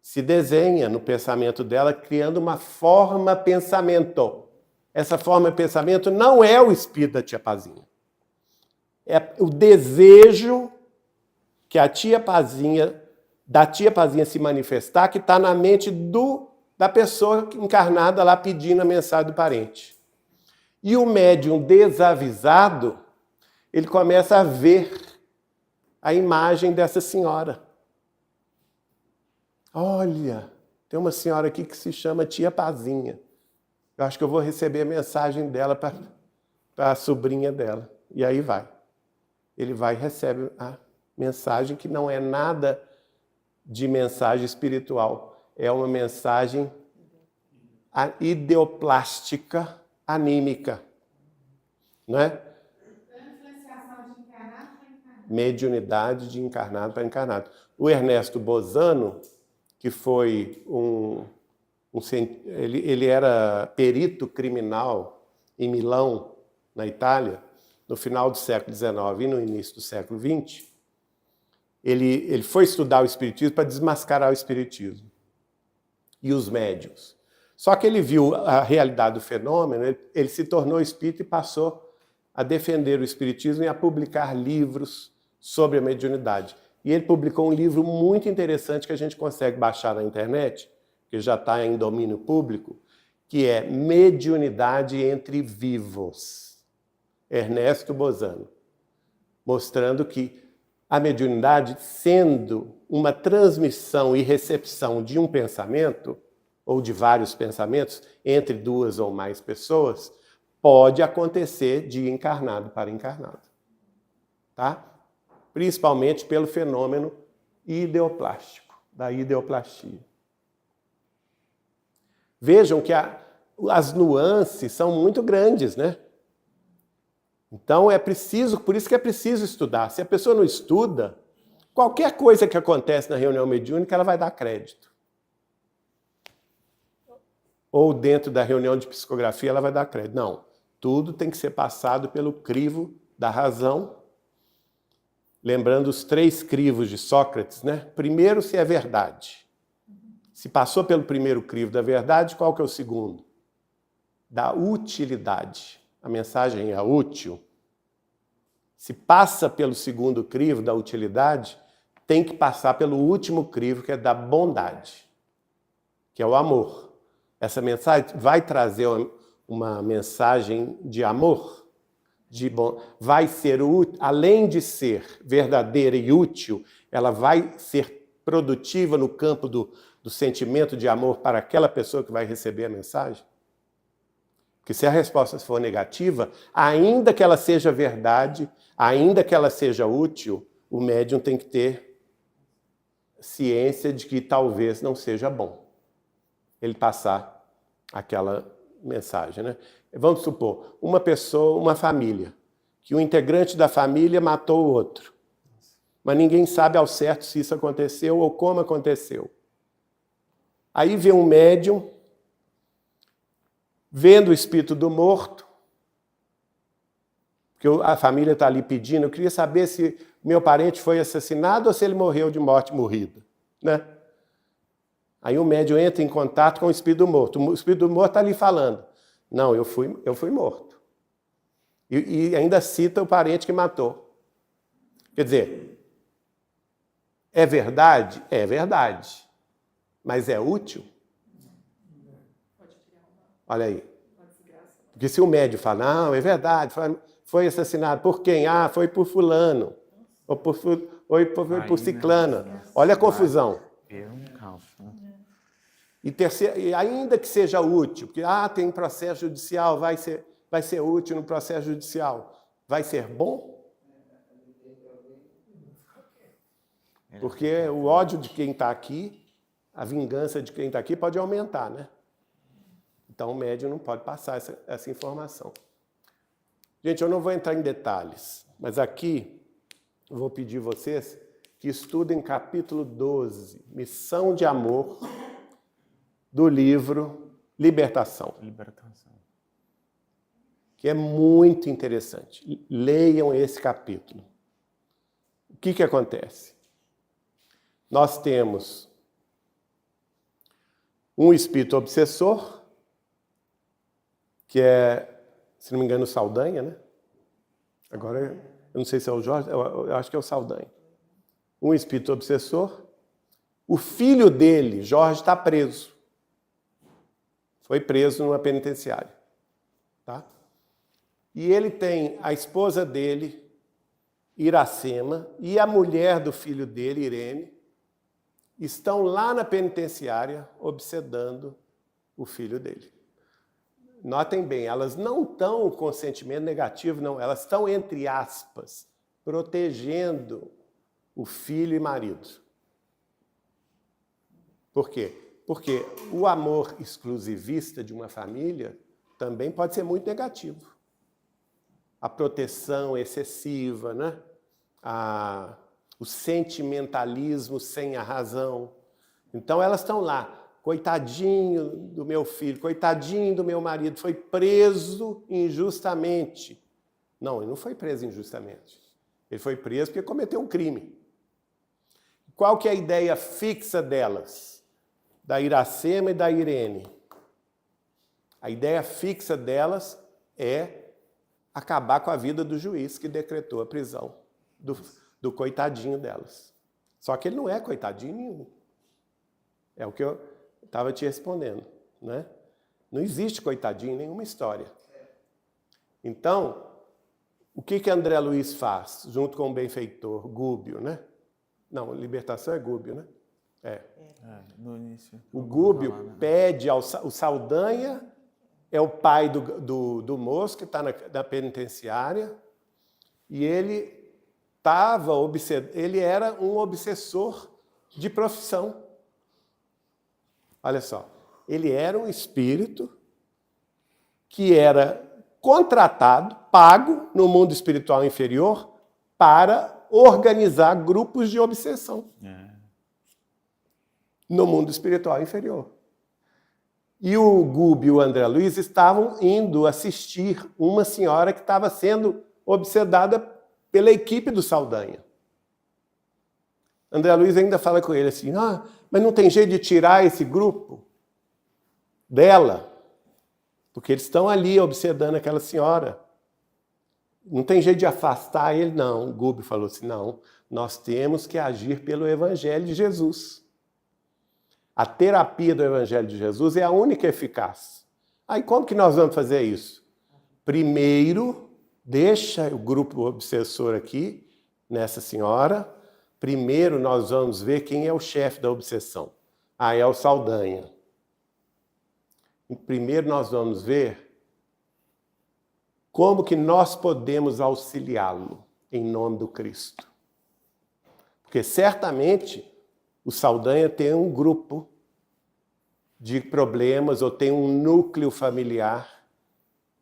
se desenha no pensamento dela, criando uma forma pensamento. Essa forma pensamento não é o espírito da tia Pazinha. É o desejo que da tia Pazinha se manifestar, que está na mente da pessoa encarnada lá pedindo a mensagem do parente. E o médium desavisado, ele começa a ver a imagem dessa senhora. Olha, tem uma senhora aqui que se chama tia Pazinha. Eu acho que eu vou receber a mensagem dela para a sobrinha dela. E aí vai. Ele vai e recebe a mensagem que não é nada de mensagem espiritual. É uma mensagem ideoplástica, anímica, não é? Mediunidade de encarnado para encarnado. O Ernesto Bozano, que foi ele era perito criminal em Milão, na Itália, no final do século XIX e no início do século XX, ele foi estudar o espiritismo para desmascarar o espiritismo e os médiuns. Só que ele viu a realidade do fenômeno, ele se tornou espírita e passou a defender o espiritismo e a publicar livros sobre a mediunidade. E ele publicou um livro muito interessante que a gente consegue baixar na internet, que já está em domínio público, que é Mediunidade entre Vivos, Ernesto Bozano, mostrando que a mediunidade, sendo uma transmissão e recepção de um pensamento, ou de vários pensamentos, entre duas ou mais pessoas, pode acontecer de encarnado para encarnado. Tá? Principalmente pelo fenômeno ideoplástico, da ideoplastia. Vejam que as nuances são muito grandes, né? Então por isso que é preciso estudar. Se a pessoa não estuda, qualquer coisa que acontece na reunião mediúnica, ela vai dar crédito. Ou dentro da reunião de psicografia, ela vai dar crédito. Não, tudo tem que ser passado pelo crivo da razão. Lembrando os 3 crivos de Sócrates, né? Primeiro, se é verdade. Se passou pelo primeiro crivo da verdade, qual que é o segundo? Da utilidade. A mensagem é útil. Se passa pelo segundo crivo da utilidade, tem que passar pelo último crivo, que é da bondade, que é o amor. Essa mensagem vai trazer uma mensagem de amor, vai ser além de ser verdadeira e útil, ela vai ser produtiva no campo do sentimento de amor para aquela pessoa que vai receber a mensagem? Porque se a resposta for negativa, ainda que ela seja verdade, ainda que ela seja útil, o médium tem que ter ciência de que talvez não seja bom ele passar aquela mensagem, né? Vamos supor, uma pessoa, uma família, que um integrante da família matou o outro, mas ninguém sabe ao certo se isso aconteceu ou como aconteceu. Aí vem um médium, vendo o espírito do morto, porque a família está ali pedindo, eu queria saber se meu parente foi assassinado ou se ele morreu de morte morrida, né? Aí o médium entra em contato com o espírito do morto. O espírito do morto está ali falando, não, eu fui morto. E ainda cita o parente que matou. Quer dizer, é verdade? É verdade. Mas é útil? Olha aí. Porque se o médium fala, não, é verdade, foi assassinado por quem? Ah, foi por fulano. Ou por ciclana. Olha a confusão. E ainda que seja útil, porque tem processo judicial, vai ser útil no processo judicial. Vai ser bom? Porque o ódio de quem está aqui, a vingança de quem está aqui pode aumentar, né? Então o médium não pode passar essa informação. Gente, eu não vou entrar em detalhes, mas aqui eu vou pedir vocês que estudem capítulo 12, Missão de Amor, do livro Libertação. Que é muito interessante. Leiam esse capítulo. O que acontece? Nós temos um espírito obsessor, que é, se não me engano, o Saldanha, né? Agora, eu não sei se é o Jorge, eu acho que é o Saldanha. Um espírito obsessor. O filho dele, Jorge, está preso. Foi preso numa penitenciária. Tá? E ele tem a esposa dele, Iracema, e a mulher do filho dele, Irene, estão lá na penitenciária obsedando o filho dele. Notem bem, elas não estão com sentimento negativo, não. Elas estão, entre aspas, protegendo o filho e marido. Por quê? Porque o amor exclusivista de uma família também pode ser muito negativo. A proteção excessiva, né? O sentimentalismo sem a razão. Então elas estão lá. Coitadinho do meu filho, coitadinho do meu marido, foi preso injustamente. Não, ele não foi preso injustamente. Ele foi preso porque cometeu um crime. Qual que é a ideia fixa delas? Da Iracema e da Irene? A ideia fixa delas é acabar com a vida do juiz que decretou a prisão do coitadinho delas. Só que ele não é coitadinho nenhum. É o que eu estava te respondendo, né? Não existe coitadinho em nenhuma história. Então, o que André Luiz faz, junto com o benfeitor Gúbio, né? Não, libertação é Gúbio, né? No início. O Gúbio pede o Saldanha, é o pai do moço que está na penitenciária, e ele era um obsessor de profissão. Olha só, ele era um espírito que era contratado, pago no mundo espiritual inferior para organizar grupos de obsessão no mundo espiritual inferior. E o Gúbio e o André Luiz estavam indo assistir uma senhora que estava sendo obsedada pela equipe do Saldanha. André Luiz ainda fala com ele assim, mas não tem jeito de tirar esse grupo dela, porque eles estão ali obsedando aquela senhora. Não tem jeito de afastar ele, não. O Gúbio falou assim, não, nós temos que agir pelo Evangelho de Jesus. A terapia do Evangelho de Jesus é a única eficaz. Aí como que nós vamos fazer isso? Primeiro, deixa o grupo obsessor aqui, nessa senhora. Primeiro nós vamos ver quem é o chefe da obsessão. Ah, é o Saldanha. Primeiro nós vamos ver como que nós podemos auxiliá-lo em nome do Cristo. Porque certamente o Saldanha tem um grupo de problemas ou tem um núcleo familiar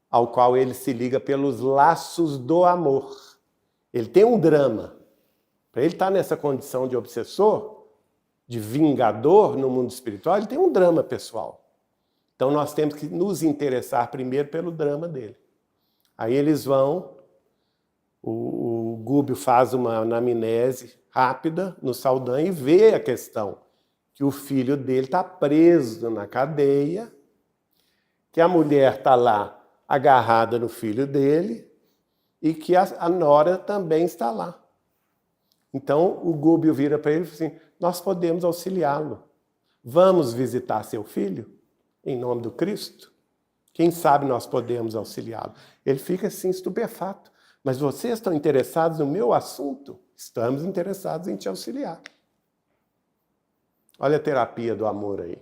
ao qual ele se liga pelos laços do amor. Ele tem um drama. Para ele estar nessa condição de obsessor, de vingador no mundo espiritual, ele tem um drama pessoal. Então nós temos que nos interessar primeiro pelo drama dele. Aí eles vão, o Gúbio faz uma anamnese rápida no Saldanha e vê a questão, que o filho dele está preso na cadeia, que a mulher está lá agarrada no filho dele e que a nora também está lá. Então o Gúbio vira para ele e fala assim, nós podemos auxiliá-lo. Vamos visitar seu filho em nome do Cristo? Quem sabe nós podemos auxiliá-lo. Ele fica assim estupefato. Mas vocês estão interessados no meu assunto? Estamos interessados em te auxiliar. Olha a terapia do amor aí.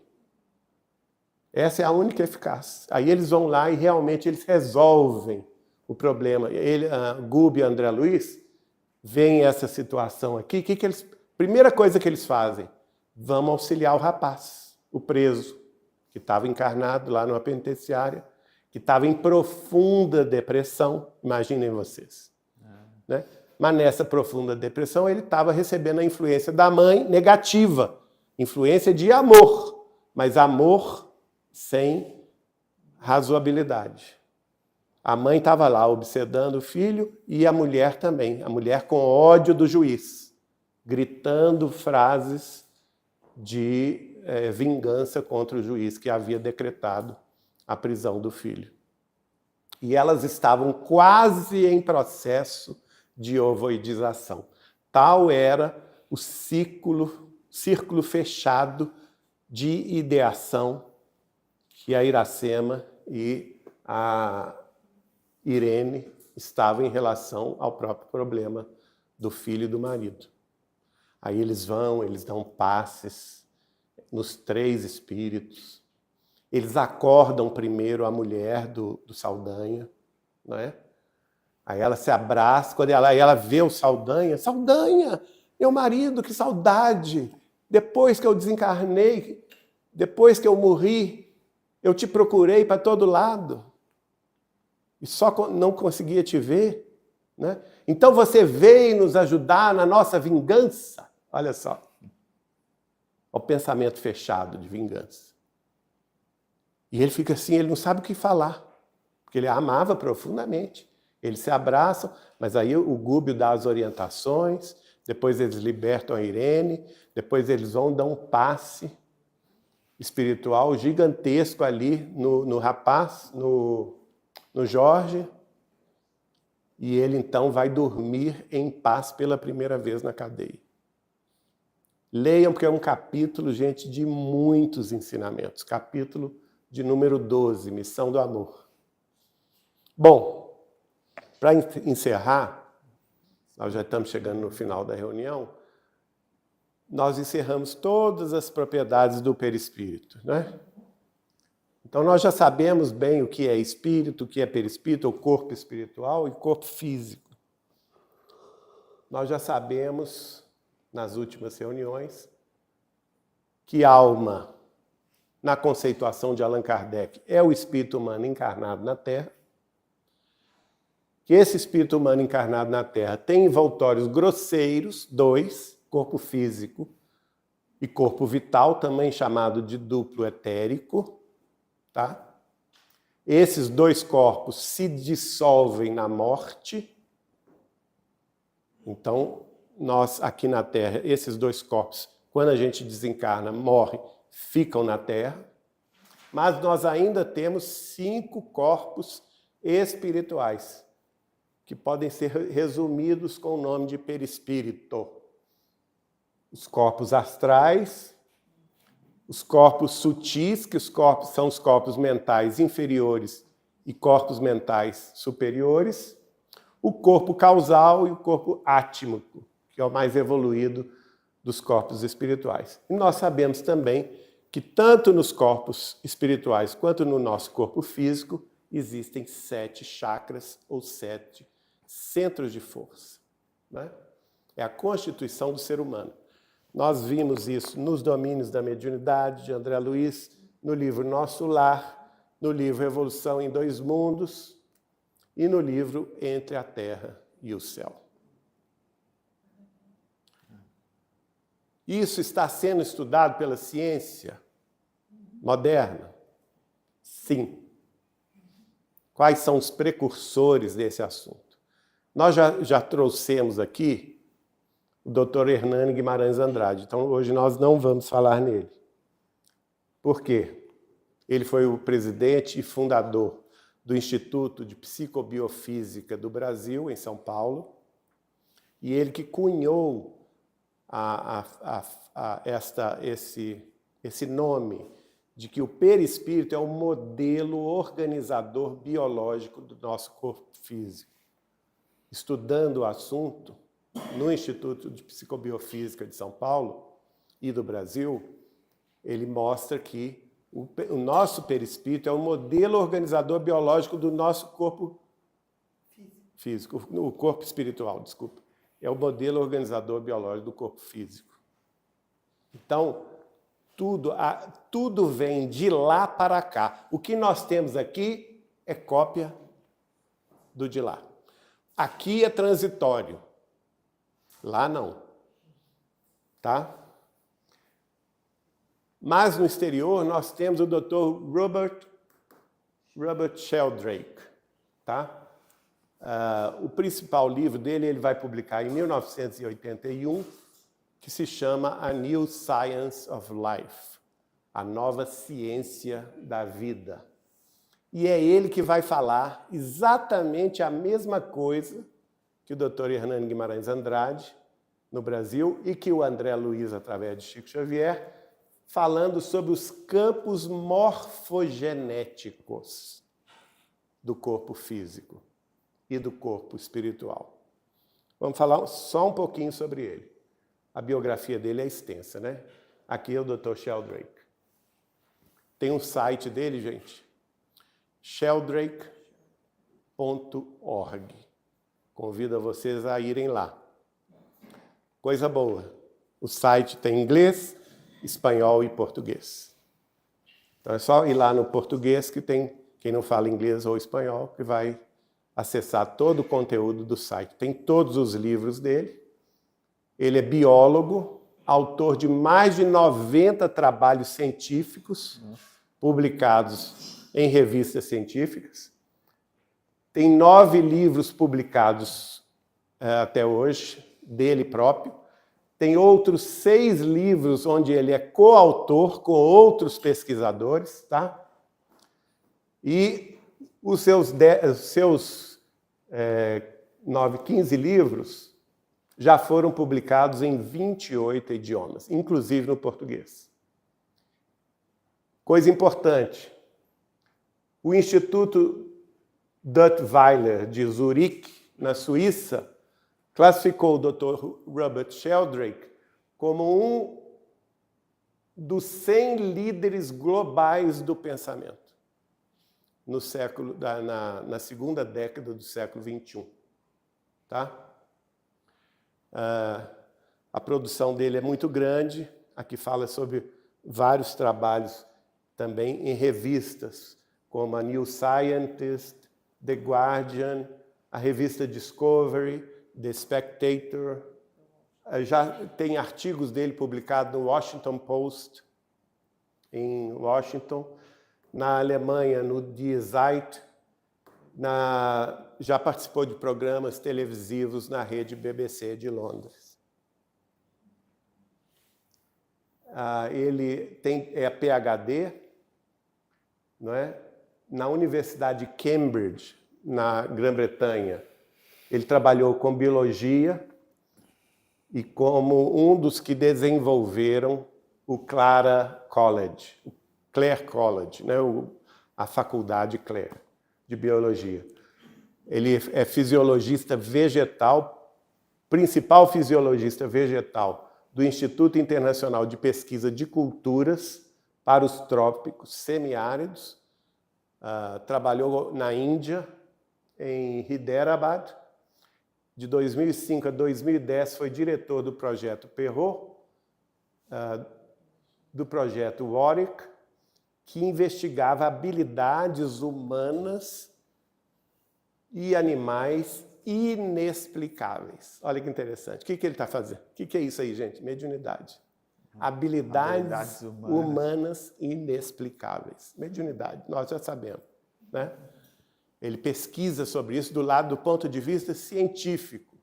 Essa é a única eficaz. Aí eles vão lá e realmente eles resolvem o problema. Gúbio e André Luiz veem essa situação aqui. Primeira coisa que eles fazem, vamos auxiliar o rapaz, o preso, que estava encarnado lá numa penitenciária, que estava em profunda depressão, imaginem vocês. Né? Mas nessa profunda depressão ele estava recebendo a influência da mãe negativa, influência de amor, mas amor sem razoabilidade. A mãe estava lá obsedando o filho e a mulher também, a mulher com ódio do juiz, gritando frases de vingança contra o juiz que havia decretado a prisão do filho. E elas estavam quase em processo de ovoidização. Tal era o círculo fechado de ideação que a Iracema e a Irene estavam em relação ao próprio problema do filho e do marido. Aí eles dão passes nos 3 espíritos. Eles acordam primeiro a mulher do Saldanha, não é? Aí ela se abraça, quando ela vê o Saldanha, Saldanha, meu marido, que saudade! Depois que eu desencarnei, depois que eu morri, eu te procurei para todo lado e só não conseguia te ver, né? Então você veio nos ajudar na nossa vingança. Olha só, o pensamento fechado de vingança. E ele fica assim, ele não sabe o que falar, porque ele a amava profundamente. Eles se abraçam, mas aí o Gúbio dá as orientações, depois eles libertam a Irene, depois eles vão dar um passe espiritual gigantesco ali no rapaz, no Jorge, e ele então vai dormir em paz pela primeira vez na cadeia. Leiam, porque é um capítulo, gente, de muitos ensinamentos. Capítulo de número 12, Missão do Amor. Bom, para encerrar, nós já estamos chegando no final da reunião, nós encerramos todas as propriedades do perispírito, né? Então nós já sabemos bem o que é espírito, o que é perispírito, o corpo espiritual e corpo físico. Nós já sabemos, nas últimas reuniões, que alma, na conceituação de Allan Kardec, é o espírito humano encarnado na Terra, que esse espírito humano encarnado na Terra tem envoltórios grosseiros, 2, corpo físico e corpo vital, também chamado de duplo etérico, tá? Esses 2 corpos se dissolvem na morte. Então, nós aqui na Terra, esses 2 corpos, quando a gente desencarna, morrem, ficam na Terra, mas nós ainda temos 5 corpos espirituais, que podem ser resumidos com o nome de perispírito. Os corpos astrais, os corpos sutis, que são os corpos mentais inferiores e corpos mentais superiores, o corpo causal e o corpo átmico, que é o mais evoluído dos corpos espirituais. E nós sabemos também que tanto nos corpos espirituais quanto no nosso corpo físico existem 7 chakras ou 7 centros de força, né? É a constituição do ser humano. Nós vimos isso nos domínios da mediunidade de André Luiz, no livro Nosso Lar, no livro Evolução em 2 Mundos e no livro Entre a Terra e o Céu. Isso está sendo estudado pela ciência moderna? Sim. Quais são os precursores desse assunto? Nós já trouxemos aqui o Dr. Hernani Guimarães Andrade, então hoje nós não vamos falar nele. Por quê? Ele foi o presidente e fundador do Instituto de Psicobiofísica do Brasil, em São Paulo, e ele que cunhou esse nome de que o perispírito é o modelo organizador biológico do nosso corpo físico. Estudando o assunto no Instituto de Psicobiofísica de São Paulo e do Brasil, ele mostra que o nosso perispírito é o modelo organizador biológico do nosso corpo físico, o corpo espiritual, desculpa. É o modelo organizador biológico do corpo físico. Então, tudo vem de lá para cá. O que nós temos aqui é cópia do de lá. Aqui é transitório. Lá não. Tá? Mas no exterior nós temos o Dr. Robert Sheldrake. Tá? O principal livro dele ele vai publicar em 1981, que se chama A New Science of Life, a nova ciência da vida. E é ele que vai falar exatamente a mesma coisa que o Dr. Hernani Guimarães Andrade, no Brasil, e que o André Luiz, através de Chico Xavier, falando sobre os campos morfogenéticos do corpo físico e do corpo espiritual. Vamos falar só um pouquinho sobre ele. A biografia dele é extensa, né? Aqui é o Dr. Sheldrake. Tem um site dele, gente, sheldrake.org. Convido vocês a irem lá. Coisa boa. O site tem inglês, espanhol e português. Então é só ir lá no português que tem quem não fala inglês ou espanhol que vai acessar todo o conteúdo do site. Tem todos os livros dele. Ele é biólogo, autor de mais de 90 trabalhos científicos publicados em revistas científicas. Tem 9 livros publicados até hoje, dele próprio. Tem outros 6 livros onde ele é coautor com outros pesquisadores, tá? E os seus 15 livros já foram publicados em 28 idiomas, inclusive no português. Coisa importante, o Instituto Duttweiler de Zurique, na Suíça, classificou o Dr. Robert Sheldrake como um dos 100 líderes globais do pensamento na segunda década do século XXI. Tá? A produção dele é muito grande. Aqui fala sobre vários trabalhos também em revistas, como a New Scientist, The Guardian, a revista Discovery, The Spectator. Já tem artigos dele publicados no Washington Post, em Washington, na Alemanha, no Die Zeit, já participou de programas televisivos na rede BBC de Londres. Ele é PhD, não é? Na Universidade de Cambridge, na Grã-Bretanha, Ele trabalhou com biologia e como um dos que desenvolveram o Clare College, né? A faculdade Clare de biologia. Ele é fisiologista vegetal, principal fisiologista vegetal do Instituto Internacional de Pesquisa de Culturas para os Trópicos Semiáridos. Trabalhou na Índia, em Hyderabad. De 2005 a 2010 foi diretor do projeto Perrot, do projeto Warwick, que investigava habilidades humanas e animais inexplicáveis. Olha que interessante. O que ele está fazendo? O que é isso aí, gente? Mediunidade. Habilidades humanas inexplicáveis. Mediunidade, nós já sabemos, né? Ele pesquisa sobre isso do ponto de vista científico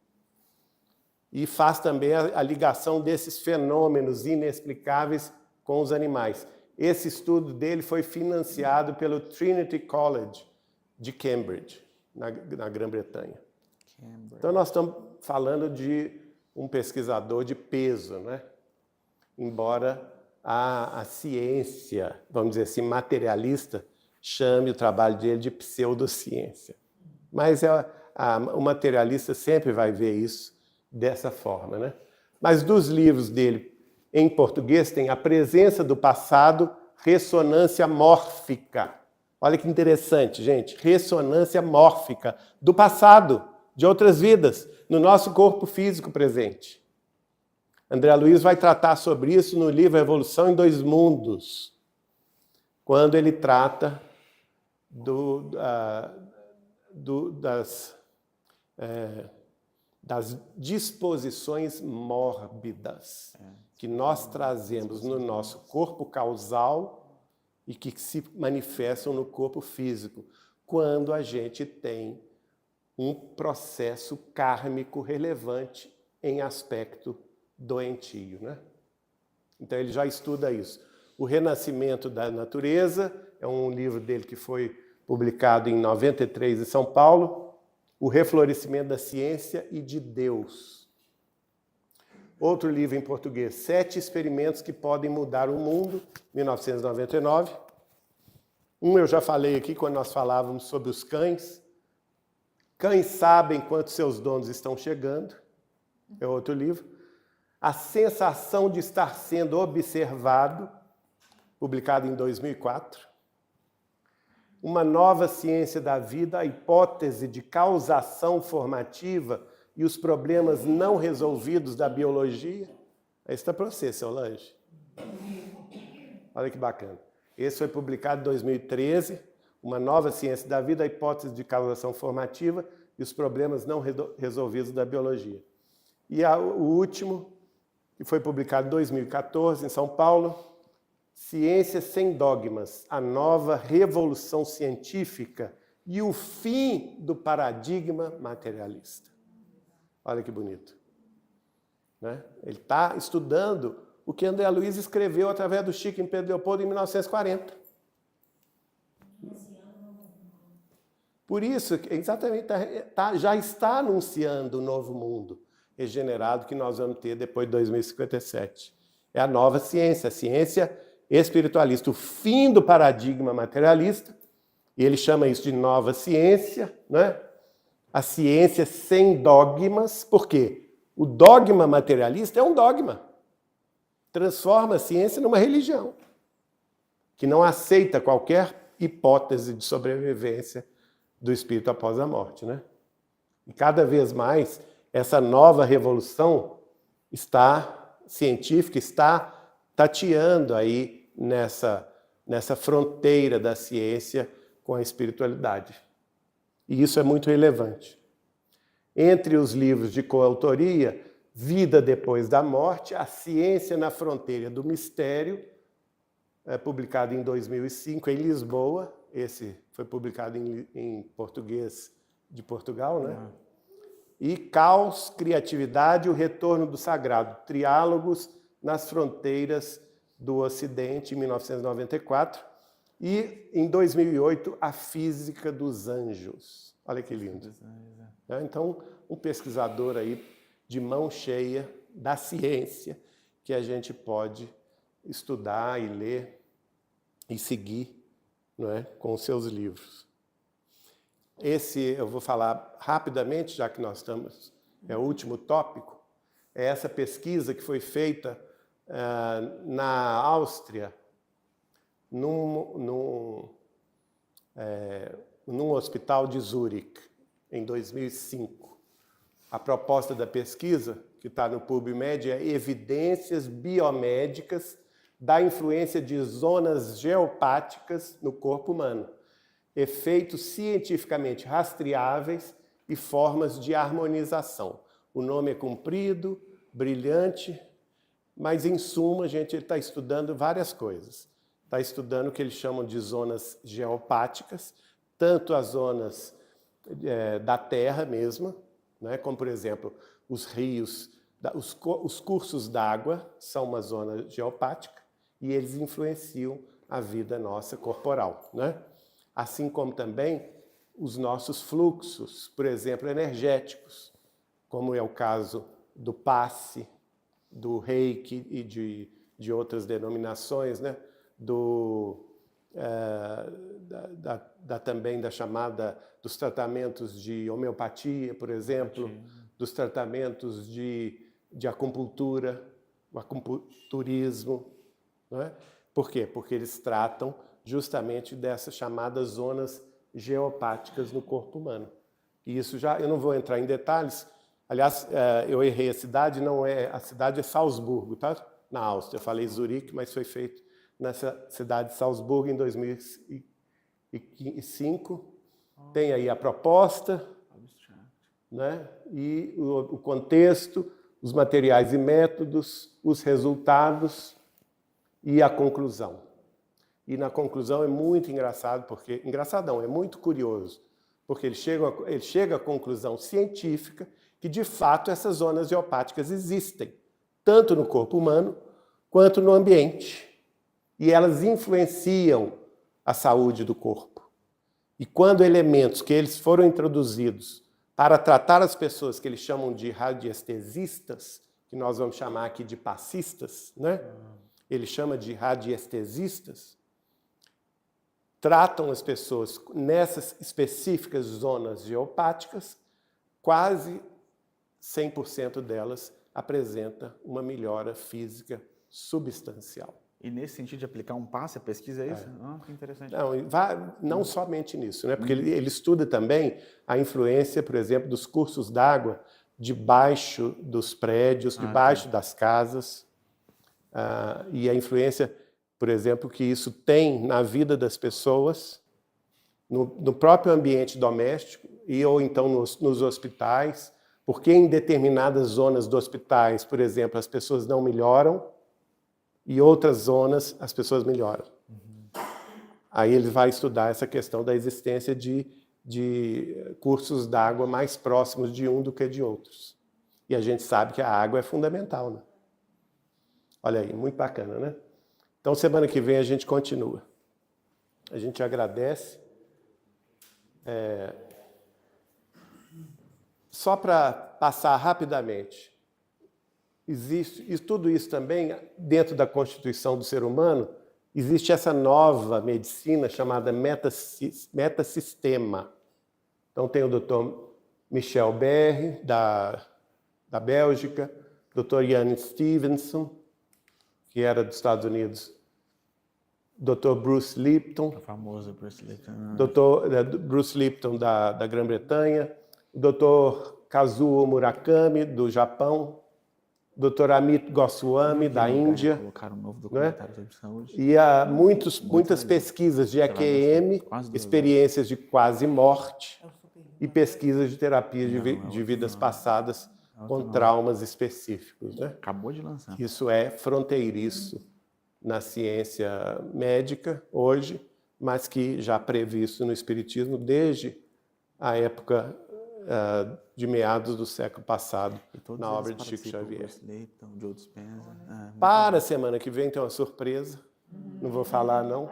e faz também a ligação desses fenômenos inexplicáveis com os animais. Esse estudo dele foi financiado pelo Trinity College de Cambridge, na Grã-Bretanha. Então, nós estamos falando de um pesquisador de peso, né? Embora a ciência, vamos dizer assim, materialista, chame o trabalho dele de pseudociência. Mas o materialista sempre vai ver isso dessa forma, né? Mas dos livros dele, em português, tem A Presença do Passado, Ressonância Mórfica. Olha que interessante, gente. Ressonância mórfica do passado, de outras vidas, no nosso corpo físico presente. André Luiz vai tratar sobre isso no livro Evolução em Dois Mundos, quando ele trata das disposições mórbidas que nós trazemos no nosso corpo causal e que se manifestam no corpo físico, quando a gente tem um processo kármico relevante em aspecto doentio, né? Então ele já estuda isso. O Renascimento da Natureza é um livro dele que foi publicado em 93 em São Paulo. O Reflorescimento da Ciência e de Deus. Outro livro em português, 7 Experimentos que Podem Mudar o Mundo, 1999. Eu já falei aqui quando nós falávamos sobre os cães. Cães sabem quando seus donos estão chegando. É outro livro. A Sensação de Estar Sendo Observado, publicado em 2004. Uma Nova Ciência da Vida, a hipótese de causação formativa e os problemas não resolvidos da biologia. Esse está para você, seu Lange. Olha que bacana. Esse foi publicado em 2013, Uma Nova Ciência da Vida, a hipótese de causação formativa e os problemas não resolvidos da biologia. E o último, que foi publicado em 2014, em São Paulo, Ciência Sem Dogmas, a Nova Revolução Científica e o Fim do Paradigma Materialista. Olha que bonito. Né? Ele está estudando o que André Luiz escreveu através do Chico em Pedro Leopoldo em 1940. Por isso, exatamente, já está anunciando o novo mundo regenerado que nós vamos ter depois de 2057. É a nova ciência, a ciência espiritualista, o fim do paradigma materialista, e ele chama isso de nova ciência, né? A ciência sem dogmas, por quê? O dogma materialista é um dogma. Transforma a ciência numa religião, que não aceita qualquer hipótese de sobrevivência do espírito após a morte, né? E cada vez mais essa nova revolução científica está tateando aí nessa fronteira da ciência com a espiritualidade. E isso é muito relevante. Entre os livros de coautoria, Vida Depois da Morte, A Ciência na Fronteira do Mistério, publicado em 2005 em Lisboa. Esse foi publicado em português de Portugal, né? E Caos, Criatividade e o Retorno do Sagrado, Triálogos nas Fronteiras do Ocidente, em 1994. E, em 2008, A Física dos Anjos. Olha que lindo. Então, um pesquisador aí de mão cheia da ciência que a gente pode estudar e ler e seguir, não é, com os seus livros. Esse eu vou falar rapidamente, já que nós estamos, é o último tópico, é essa pesquisa que foi feita na Áustria, num hospital de Zurique, em 2005. A proposta da pesquisa, que está no PubMed, é evidências biomédicas da influência de zonas geopáticas no corpo humano, efeitos cientificamente rastreáveis e formas de harmonização. O nome é comprido, brilhante, mas, em suma, a gente está estudando várias coisas. Está estudando o que eles chamam de zonas geopáticas, tanto as zonas da Terra mesma, né, como, por exemplo, os rios, os cursos d'água são uma zona geopática e eles influenciam a vida nossa corporal, né? Assim como também os nossos fluxos, por exemplo, energéticos, como é o caso do passe, do reiki e de outras denominações, né? Também da chamada dos tratamentos de homeopatia, por exemplo, dos tratamentos de acupuntura, o acupunturismo, não é? Por quê? Porque eles tratam justamente dessas chamadas zonas geopáticas no corpo humano. E isso eu não vou entrar em detalhes. Aliás, eu errei a cidade, a cidade é Salzburgo, tá? Na Áustria. Eu falei Zurique, mas foi feito nessa cidade de Salzburgo em 2005. Tem aí a proposta, né? E o contexto, os materiais e métodos, os resultados e a conclusão. E na conclusão é muito engraçado, porque... Engraçado não, é muito curioso, porque ele chega à conclusão científica que, de fato, essas zonas geopáticas existem, tanto no corpo humano quanto no ambiente. E elas influenciam a saúde do corpo. E quando elementos que eles foram introduzidos para tratar as pessoas que eles chamam de radiestesistas, que nós vamos chamar aqui de passistas, né? Ele chama de radiestesistas, tratam as pessoas nessas específicas zonas geopáticas, quase 100% delas apresenta uma melhora física substancial. E nesse sentido de aplicar um passe, a pesquisa é isso? Ah, que interessante. Não somente nisso, né? Porque ele estuda também a influência, por exemplo, dos cursos d'água debaixo dos prédios, debaixo das casas, e a influência, por exemplo, que isso tem na vida das pessoas, no próprio ambiente doméstico ou então nos hospitais, porque em determinadas zonas dos hospitais, por exemplo, as pessoas não melhoram, e outras zonas as pessoas melhoram. Aí ele vai estudar essa questão da existência de cursos d'água mais próximos de um do que de outros. E a gente sabe que a água é fundamental, né? Olha aí, muito bacana, né? Então, semana que vem a gente continua. A gente agradece. Só para passar rapidamente, existe tudo isso também dentro da constituição do ser humano. Existe essa nova medicina chamada metasistema. Então tem o Dr. Michel Berry, da Bélgica, Dr. Ian Stevenson, que era dos Estados Unidos, Dr. Bruce Lipton, O famoso Bruce Lipton. Dr. Bruce Lipton da Grã-Bretanha, Dr. Kazuo Murakami, do Japão, Dr. Amit Goswami, da Índia. Colocaram um novo documentário sobre saúde. E há muitas pesquisas de EQM, experiências de quase morte e pesquisas de terapia de vidas passadas com traumas específicos, né? Acabou de lançar. Isso é fronteiriço na ciência médica hoje, mas que já previsto no Espiritismo desde a época de meados do século passado, na obra de Chico Xavier. Para a semana que vem tem uma surpresa, não vou falar não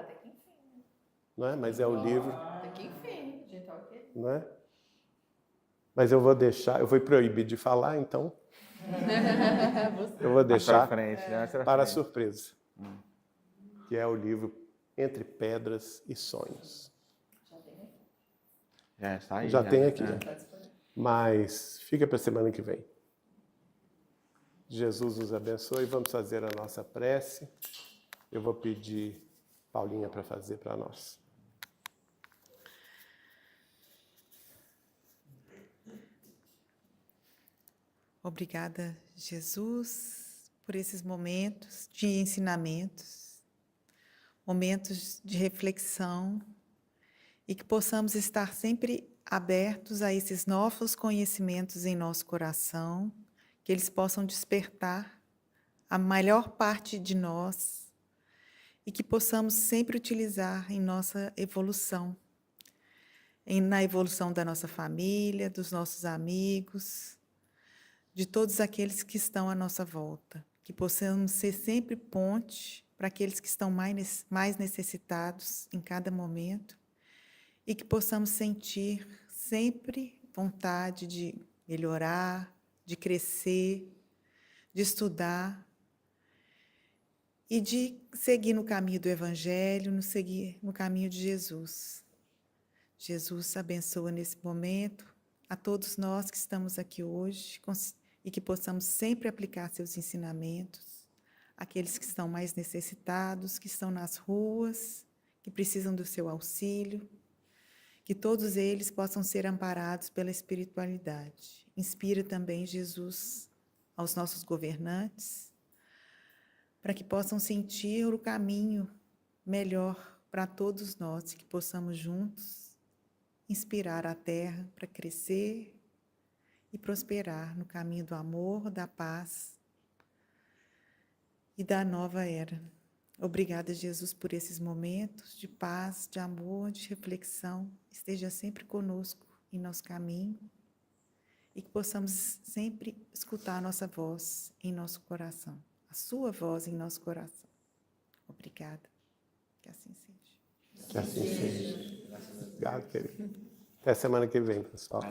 é? Mas é o livro. Até que enfim, gente, ok. Não é? Mas eu vou deixar, eu fui proibido de falar, então eu vou deixar para a surpresa, que é o livro Entre Pedras e Sonhos. Já está aí. Já tem aqui, mas fica para a semana que vem. Jesus nos abençoe. Vamos fazer a nossa prece. Eu vou pedir Paulinha para fazer para nós. Obrigada, Jesus, por esses momentos de ensinamentos, momentos de reflexão, e que possamos estar sempre abertos a esses novos conhecimentos em nosso coração, que eles possam despertar a melhor parte de nós e que possamos sempre utilizar em nossa evolução, na evolução da nossa família, dos nossos amigos, de todos aqueles que estão à nossa volta, que possamos ser sempre ponte para aqueles que estão mais necessitados em cada momento e que possamos sentir sempre vontade de melhorar, de crescer, de estudar e de seguir no caminho do Evangelho, seguir no caminho de Jesus. Jesus abençoa nesse momento a todos nós que estamos aqui hoje e que possamos sempre aplicar seus ensinamentos, aqueles que estão mais necessitados, que estão nas ruas, que precisam do seu auxílio, que todos eles possam ser amparados pela espiritualidade. Inspira também, Jesus, aos nossos governantes, para que possam sentir o caminho melhor para todos nós, que possamos juntos inspirar a terra para crescer e prosperar no caminho do amor, da paz e da nova era. Obrigada, Jesus, por esses momentos de paz, de amor, de reflexão. Esteja sempre conosco em nosso caminho e que possamos sempre escutar a nossa voz em nosso coração, a sua voz em nosso coração. Obrigada. Que assim seja. Que assim seja. Obrigado, querido. Até semana que vem, pessoal.